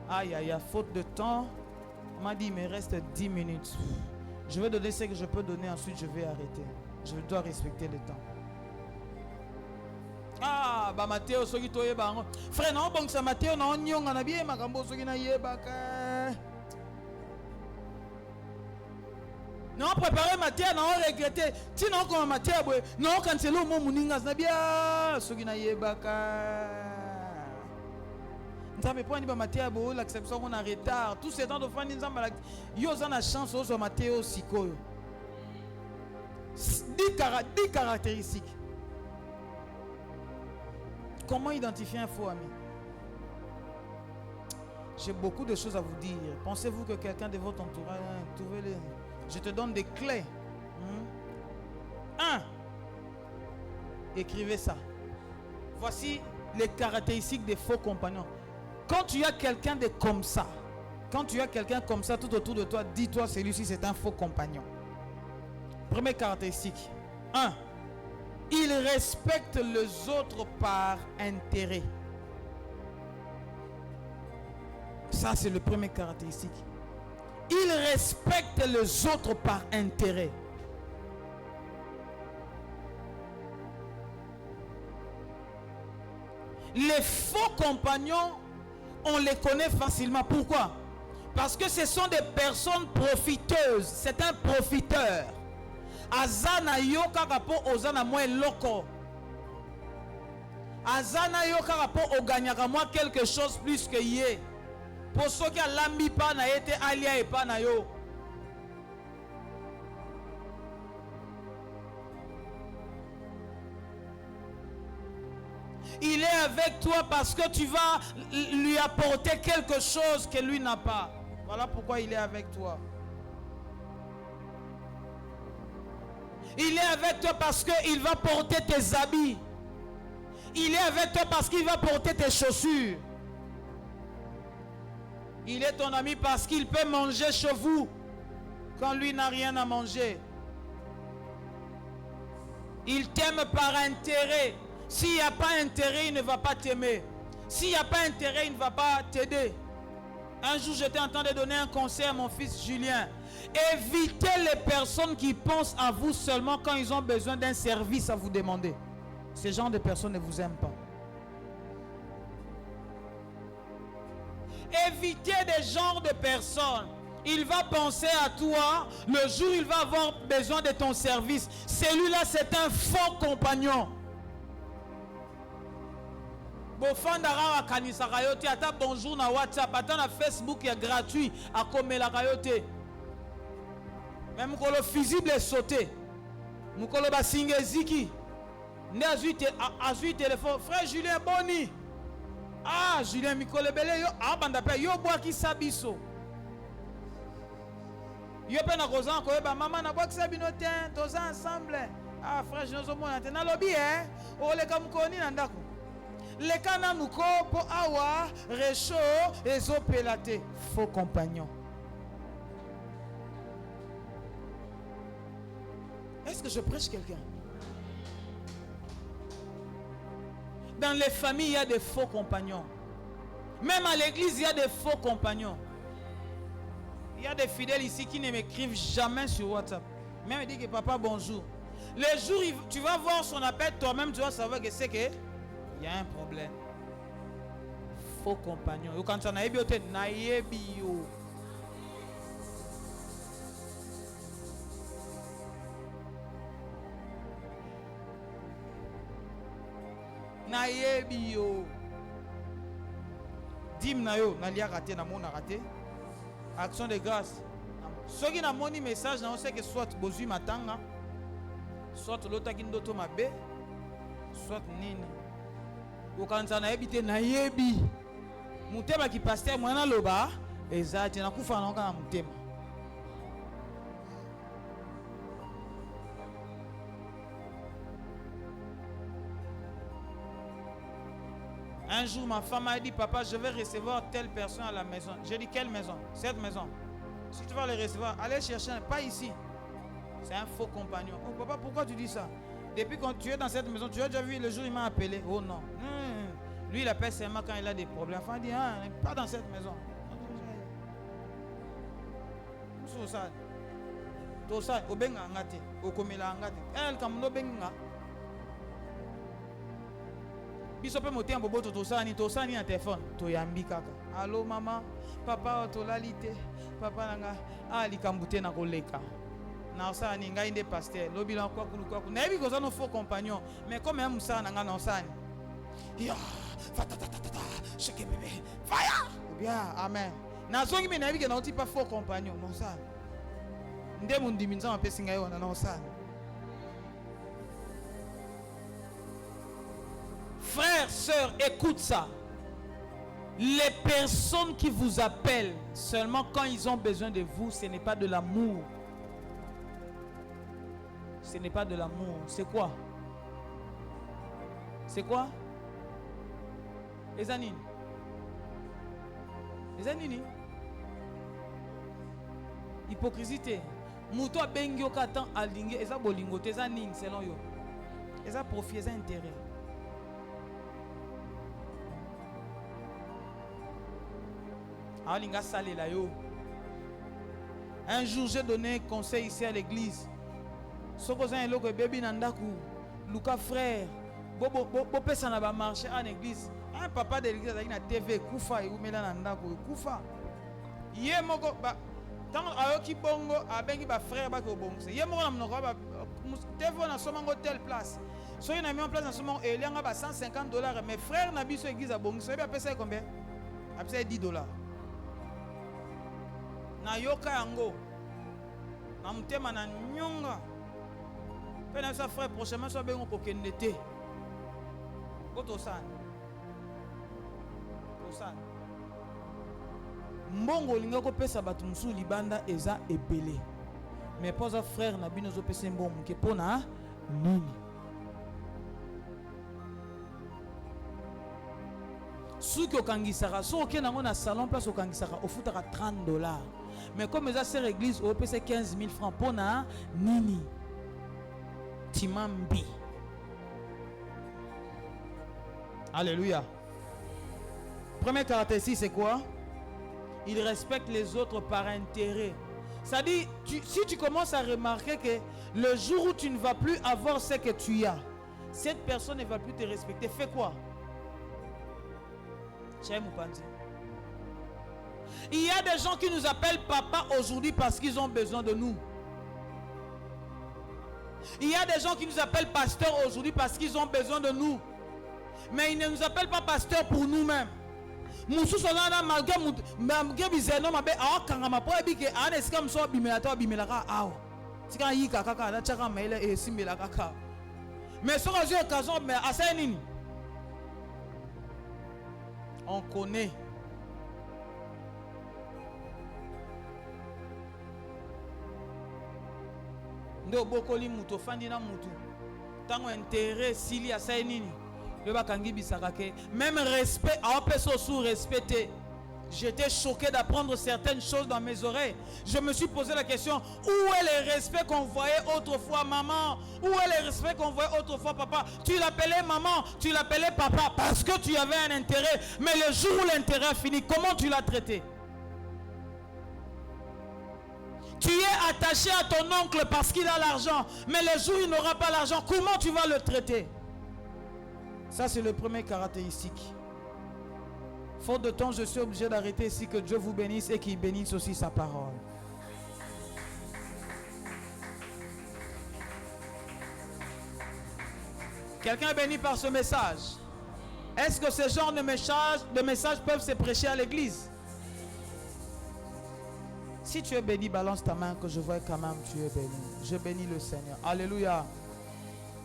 Aïe aïe aïe, faute de temps, on m'a dit il me reste 10 minutes. Je vais donner ce que je peux donner, ensuite je vais arrêter. Je dois respecter le temps. Ah, bah Matteo, soki toye bango. Frère, non, bon, ça Matteo, non, nyonga na bien, makambo soki na yebaka. Non, préparer Matteo, non, regretter. Si non, comme Matteo, non, cancelo, mon mouningas na bien, soki na yebaka. Nzambe po ni ba Matteo, l'acception on a retard. Tous ces temps de fan nzamba, yo za na chance au Matteo sikoyo. 10 caractéristiques. Comment identifier un faux ami? J'ai beaucoup de choses à vous dire. Pensez-vous que quelqu'un de votre entourage, trouvez-les. Je te donne des clés. 1. Écrivez ça. Voici les caractéristiques des faux compagnons. Quand tu as quelqu'un de comme ça, quand tu as quelqu'un comme ça tout autour de toi, dis-toi celui-ci c'est un faux compagnon. Première caractéristique. 1. Il respecte les autres par intérêt. Ça, c'est la première caractéristique. Il respecte les autres par intérêt. Les faux compagnons, on les connaît facilement. Pourquoi? Parce que ce sont des personnes profiteuses. C'est un profiteur. Azana yo kakapo ozana moi loko. Azana yo kakapo oganyaka moi quelque chose plus que yé. Pour ceux qui a lambi pa na été alia et pa na yo. Il est avec toi parce que tu vas lui apporter quelque chose que lui n'a pas. Voilà pourquoi il est avec toi. Il est avec toi parce qu'il va porter tes habits. Il est avec toi parce qu'il va porter tes chaussures. Il est ton ami parce qu'il peut manger chez vous quand lui n'a rien à manger. Il t'aime par intérêt. S'il n'y a pas intérêt, il ne va pas t'aimer. S'il n'y a pas intérêt, il ne va pas t'aider. Un jour, j'étais en train de donner un conseil à mon fils Julien. Évitez les personnes qui pensent à vous seulement quand ils ont besoin d'un service à vous demander. Ce genre de personnes ne vous aiment pas. Évitez des genres de personnes. Il va penser à toi. Le jour où il va avoir besoin de ton service, celui-là, c'est un faux compagnon. Bofandara kanisa kayote ata bonjour na WhatsApp ata na Facebook ya gratuit à komela kayote. Même quand le fusible est sauté. Mukolo ba singeziki. Ne azui téléphone frère Julien Boni. Ah Julien Mikolo bele yo abanda pe yo boa ki sabiso. Yo pe na kozan ko ba mama na boa ki sabino ten toza ensemble. Ah frère je nozo mona ten na lobi o le kam koni na ndako. Le kana muko po awa recho ezopelate faux compagnon. Est-ce que je prêche quelqu'un? Dans les familles, il y a des faux compagnons. Même à l'église, il y a des faux compagnons. Il y a des fidèles ici qui ne m'écrivent jamais sur WhatsApp. Même ils disent que papa bonjour. Le jour où tu vas voir son appel, toi-même tu vas savoir que c'est que il y a un problème. Faux compagnon. Quand tu as bio. Nayebi yo. Dim na yo, na lia raté, na mon raté. Action de grâce. Ce qui n'a moni message, on sait que soit bozu matanga, soit l'autre qui ndoto mabe, soit nini. Ou quand ça na ebité nayebi. Mutema qui pasteur mwana loba, ezati na kufa na nga mutema. Un jour, ma femme m'a dit, papa, je vais recevoir telle personne à la maison. J'ai dit, quelle maison? Cette maison. Si tu vas le recevoir, allez chercher, pas ici. C'est un faux compagnon. Oh papa, pourquoi tu dis ça? Depuis quand tu es dans cette maison, tu as déjà vu le jour où il m'a appelé? Oh non. Lui, il appelle seulement quand il a des problèmes. Enfin, il dit, ah, pas dans cette maison. Tosa, obenga ngate, okomela ngate. Elle comme no benga. Bisope moté en bobo tosani na téléphone to yambi kaka. Allô maman, papa tolalite, papa nanga ali kambute na koleka. Na osani ngai nde pasteur, lobi na kwa kulu. Na ebi koza no faux compagnon, mais comme un musa nanga na osani. Ya, fatatatata, shake bébé. Fire! Bien, amen. Na zongi me na ebi ke na oti pas faux compagnon, non ça. Nde mundimi nzama pesi ngai wana na osani. Frères, sœurs, écoute ça. Les personnes qui vous appellent seulement quand ils ont besoin de vous, ce n'est pas de l'amour. Ce n'est pas de l'amour. C'est quoi? C'est quoi? Les anines. Les anines. Hypocrisie. Mouto bengi okatan alinge eza bolingo eza ning selon yo. Eza profit eza intérêt. Un jour, j'ai donné un conseil ici à l'église. Luka frère, Bobo ça n'a pas marché en église. Un papa de l'église a une TV, Koufa, et Oumela Nandako, Koufa. Yé moko, tant ayoki bongo, a bengi ba frère bako bongo. Yé moko na mnoko, TV na somango telle place. So il a mis en place dans ce moment, et il y a $150. Mes frères n'a biso église à bongo. So il a payé combien? A payé $10. Na yoka yango na mutema na nyonga pe na sa frère prochainement so bengo kokende te Otosan. Otosan. Mbongo linga ko pesa batu musu libanda eza ebele. Mais posa frère na bino zo pesa mbongo ke pona nini. Souki okangisaka, so oke nango na salon place okangisaka, ofutaka $30. Mais comme eza sœur église o pesa 15 000 francs pona nini. Timambi. Alléluia. Première caractéristique, c'est quoi? Il respecte les autres par intérêt. Ça dit, si tu commences à remarquer que le jour où tu ne vas plus avoir ce que tu as, cette personne ne va plus te respecter, fais quoi? Il y a des gens qui nous appellent papa aujourd'hui parce qu'ils ont besoin de nous. Il y a des gens qui nous appellent pasteur aujourd'hui parce qu'ils ont besoin de nous. Mais ils ne nous appellent pas pasteur pour nous-mêmes. Musu solana malgré malgré bizeno mabe a kangama po ebike ana esika mso bimela to bimela ka awo. Tika yika kaka na chaka maile e simbela kaka. Mais sur les occasions mais asa nini? On connaît. Ndo bokoli muto fandi na mutu. Tango intérêt sili asa nini? Même respect, respecté. J'étais choqué d'apprendre certaines choses dans mes oreilles. Je me suis posé la question, où est le respect qu'on voyait autrefois maman? Où est le respect qu'on voyait autrefois papa? Tu l'appelais maman, tu l'appelais papa parce que tu avais un intérêt. Mais le jour où l'intérêt a fini, comment tu l'as traité? Tu es attaché à ton oncle parce qu'il a l'argent. Mais le jour où il n'aura pas l'argent, comment tu vas le traiter? Ça, c'est le premier caractéristique. Faute de temps, je suis obligé d'arrêter ici. Que Dieu vous bénisse et qu'il bénisse aussi sa parole. Quelqu'un est béni par ce message? Est-ce que ce genre de messages peuvent se prêcher à l'église? Si tu es béni, balance ta main que je vois quand même tu es béni. Je bénis le Seigneur. Alléluia.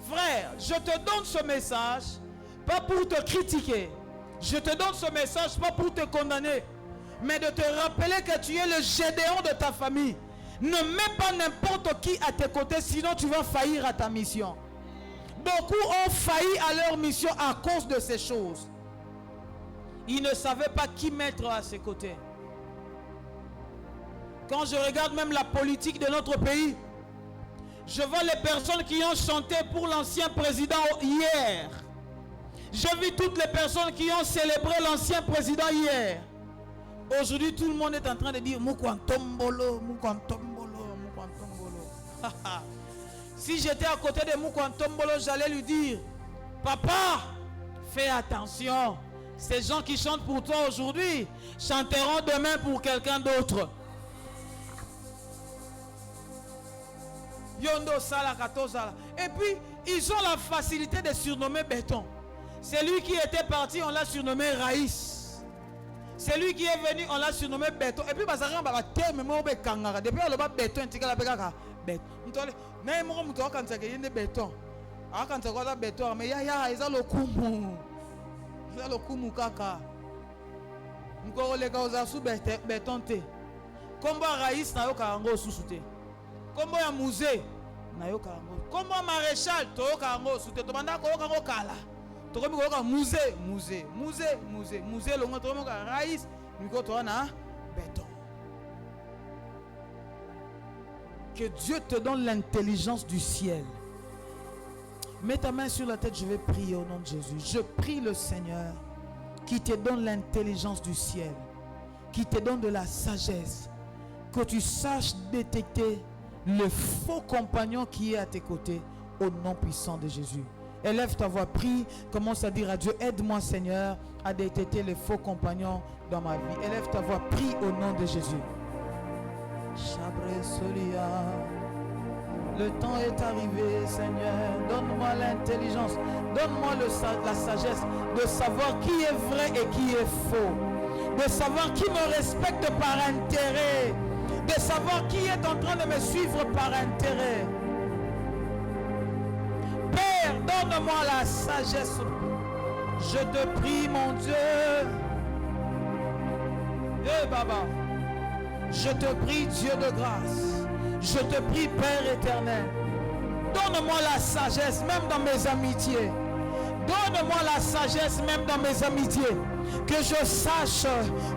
Frère, je te donne ce message pas pour te critiquer. Je te donne ce message pas pour te condamner, mais de te rappeler que tu es le Gédéon de ta famille. Ne mets pas n'importe qui à tes côtés, sinon tu vas faillir à ta mission. Beaucoup ont failli à leur mission à cause de ces choses. Ils ne savaient pas qui mettre à ses côtés. Quand je regarde même la politique de notre pays, je vois les personnes qui ont chanté pour l'ancien président hier. Je vis toutes les personnes qui ont célébré l'ancien président hier. Aujourd'hui, tout le monde est en train de dire Mukwantombolo, Mukwantombolo, Mukwantombolo. Si j'étais à côté de Mukwantombolo, j'allais lui dire, papa, fais attention. Ces gens qui chantent pour toi aujourd'hui chanteront demain pour quelqu'un d'autre. Yondo Sala Katozala. Et puis, ils ont la facilité de surnommer Béton. C'est lui qui était parti, on l'a surnommé Raïs. C'est lui qui est venu, on l'a surnommé Béton. Et puis, depuis on a Béton, Béton. Béton, mais ya ils ont le kumu. Ils ont le kumu kaka. Encore les gars sous Béton te. Combat Raïs na yo karango sous-souté. Combat ya musée na yo karango. Combat maréchal to yo karango sous-souté. To banda ko karango kala. Musée longo to ka Raïs miko to na Béton. Que Dieu te donne l'intelligence du ciel. Mets ta main sur la tête, je vais prier au nom de Jésus. Je prie le Seigneur qui te donne l'intelligence du ciel, qui te donne de la sagesse, que tu saches détecter le faux compagnon qui est à tes côtés au nom puissant de Jésus. Élève ta voix, prie, commence à dire à Dieu, aide-moi Seigneur à détecter les faux compagnons dans ma vie. Élève ta voix, prie au nom de Jésus. Le temps est arrivé Seigneur, donne-moi l'intelligence, donne-moi la sagesse de savoir qui est vrai et qui est faux, de savoir qui me respecte par intérêt, de savoir qui est en train de me suivre par intérêt. Père, donne-moi la sagesse Je te prie, mon Dieu. Eh Baba, je te prie, Dieu de grâce. Je te prie, Père éternel. Donne-moi la sagesse, même dans mes amitiés. Donne-moi la sagesse, même dans mes amitiés. Que je sache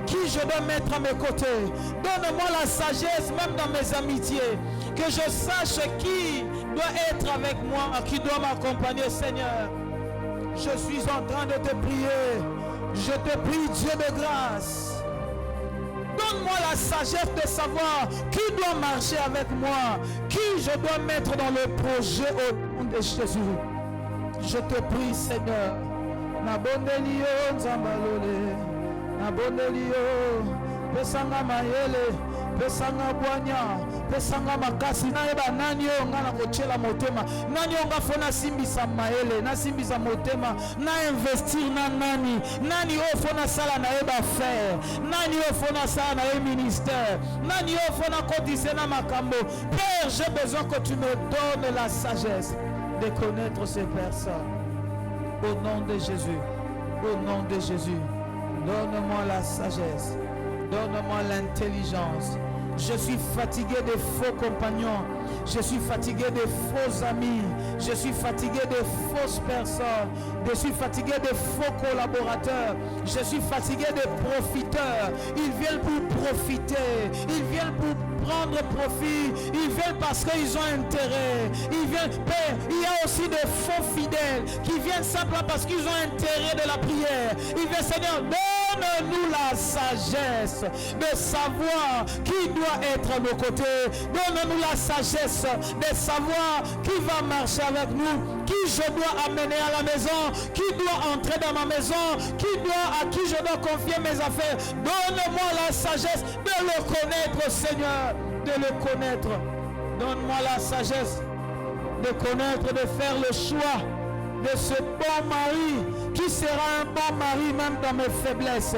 qui je dois mettre à mes côtés. Donne-moi la sagesse, même dans mes amitiés. Que je sache qui doit être avec moi, qui doit m'accompagner, Seigneur. Je suis en train de te prier. Je te prie, Dieu de grâce. Donne-moi la sagesse de savoir qui doit marcher avec moi, qui je dois mettre dans le projet au nom de Jésus. Je te prie, Seigneur. Nabondelio Nzambalole, Nabondelio, Pesanga Mayele, Pesanga Boanya, Pesanga Makasi, Naeba Nanyo, Ngana Kochela Motema, Nanyo Ngafona Simbisa Mayele, Na Simbisa Motema, Na investir na Nani, Nani Ofona Sala Naeba faire, Nani Ofona Sala Nae ministère, Nani Ofona Kodisena Makambo. Père, j'ai besoin que tu me donnes la sagesse de connaître ces personnes. Au nom de Jésus, au nom de Jésus, donne-moi la sagesse, donne-moi l'intelligence. Je suis fatigué des faux compagnons, je suis fatigué des faux amis, je suis fatigué des fausses personnes, je suis fatigué des faux collaborateurs, je suis fatigué des profiteurs. Ils viennent pour profiter, ils viennent pour prendre profit, ils viennent parce qu'ils ont intérêt, ils viennent, Père, il y a aussi des faux fidèles qui viennent simplement parce qu'ils ont intérêt de la prière. Ils viennent, Seigneur, donne-nous la sagesse de savoir qui doit être à nos côtés, donne-nous la sagesse de savoir qui va marcher avec nous, qui je dois amener à la maison, qui doit entrer dans ma maison, à qui je dois confier mes affaires. Donne-moi la sagesse de le connaître, Seigneur, de le connaître. Donne-moi la sagesse de connaître, de faire le choix de ce bon mari qui sera un bon mari même dans mes faiblesses,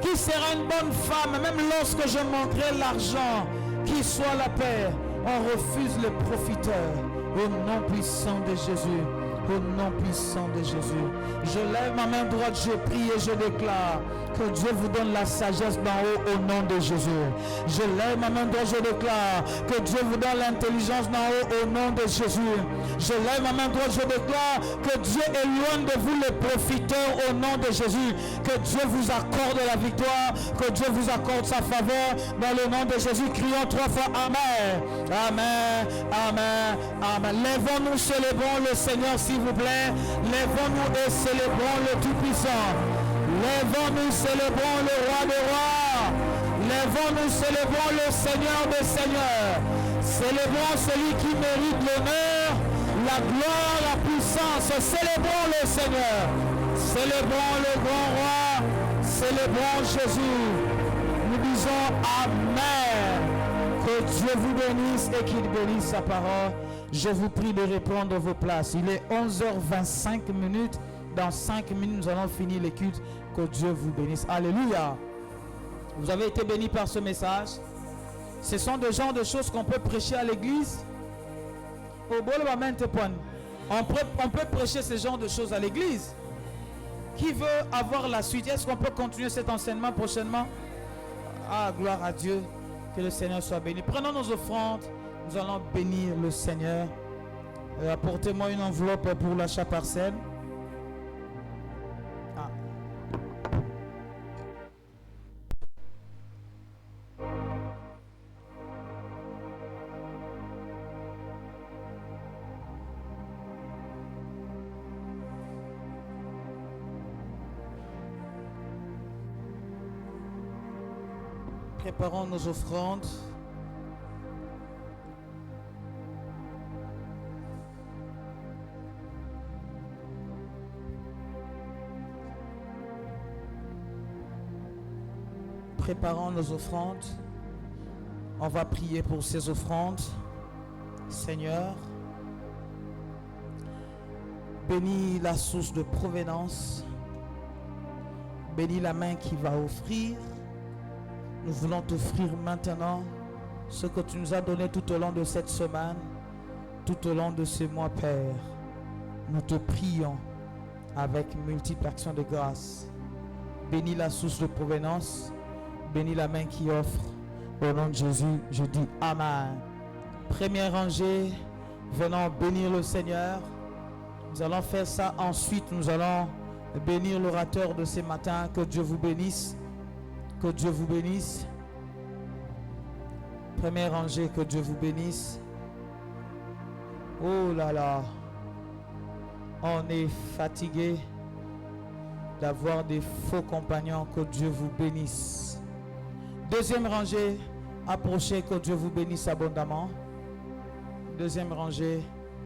qui sera une bonne femme même lorsque je manquerai l'argent, qui soit la paix. On refuse les profiteurs au nom puissant de Jésus. Au nom puissant de Jésus, je lève ma main droite, je prie et je déclare que Dieu vous donne la sagesse d'en haut au nom de Jésus. Je lève ma main droite, je déclare que Dieu vous donne l'intelligence d'en haut au nom de Jésus. Je lève ma main droite, je déclare que Dieu éloigne de vous les profiteurs au nom de Jésus. Que Dieu vous accorde la victoire, que Dieu vous accorde sa faveur dans le nom de Jésus. Crions 3 fois Amen. Amen. Amen. Amen. Lèvons-nous, célébrons le Seigneur s'il vous plaît. Lèvons-nous et célébrons le Tout-Puissant. Lèvons-nous, célébrons le Roi des Rois. Lèvons-nous, célébrons le Seigneur des Seigneurs. Célébrons celui qui mérite l'honneur, la gloire, la puissance. Célébrons le Seigneur. Célébrons le grand roi. Célébrons Jésus. Nous disons Amen. Que Dieu vous bénisse et qu'il bénisse sa parole. Je vous prie de reprendre vos places. Il est 11h25. Dans 5 minutes, nous allons finir les cultes. Que Dieu vous bénisse. Alléluia. Vous avez été bénis par ce message. Ce sont des genres de choses qu'on peut prêcher à l'église. On peut prêcher ce genre de choses à l'église. Qui veut avoir la suite? Est-ce qu'on peut continuer cet enseignement prochainement? Ah, gloire à Dieu. Que le Seigneur soit béni. Prenons nos offrandes. Nous allons bénir le Seigneur. Apportez-moi une enveloppe pour l'achat parcelle. Préparons nos offrandes. Préparons nos offrandes. On va prier pour ces offrandes. Seigneur, bénis la source de provenance. Bénis la main qui va offrir. Nous voulons t'offrir maintenant ce que tu nous as donné tout au long de cette semaine, tout au long de ce mois, Père. Nous te prions avec multiples actions de grâce. Bénis la source de provenance. Bénis la main qui offre. Au nom de Jésus, je dis Amen. Première rangée, venons bénir le Seigneur. Nous allons faire ça ensuite. Nous allons bénir l'orateur de ce matin. Que Dieu vous bénisse. Que Dieu vous bénisse. Première rangée, que Dieu vous bénisse. Oh là là. On est fatigué d'avoir des faux compagnons. Que Dieu vous bénisse. Deuxième rangée, approchez. Que Dieu vous bénisse abondamment. Deuxième rangée.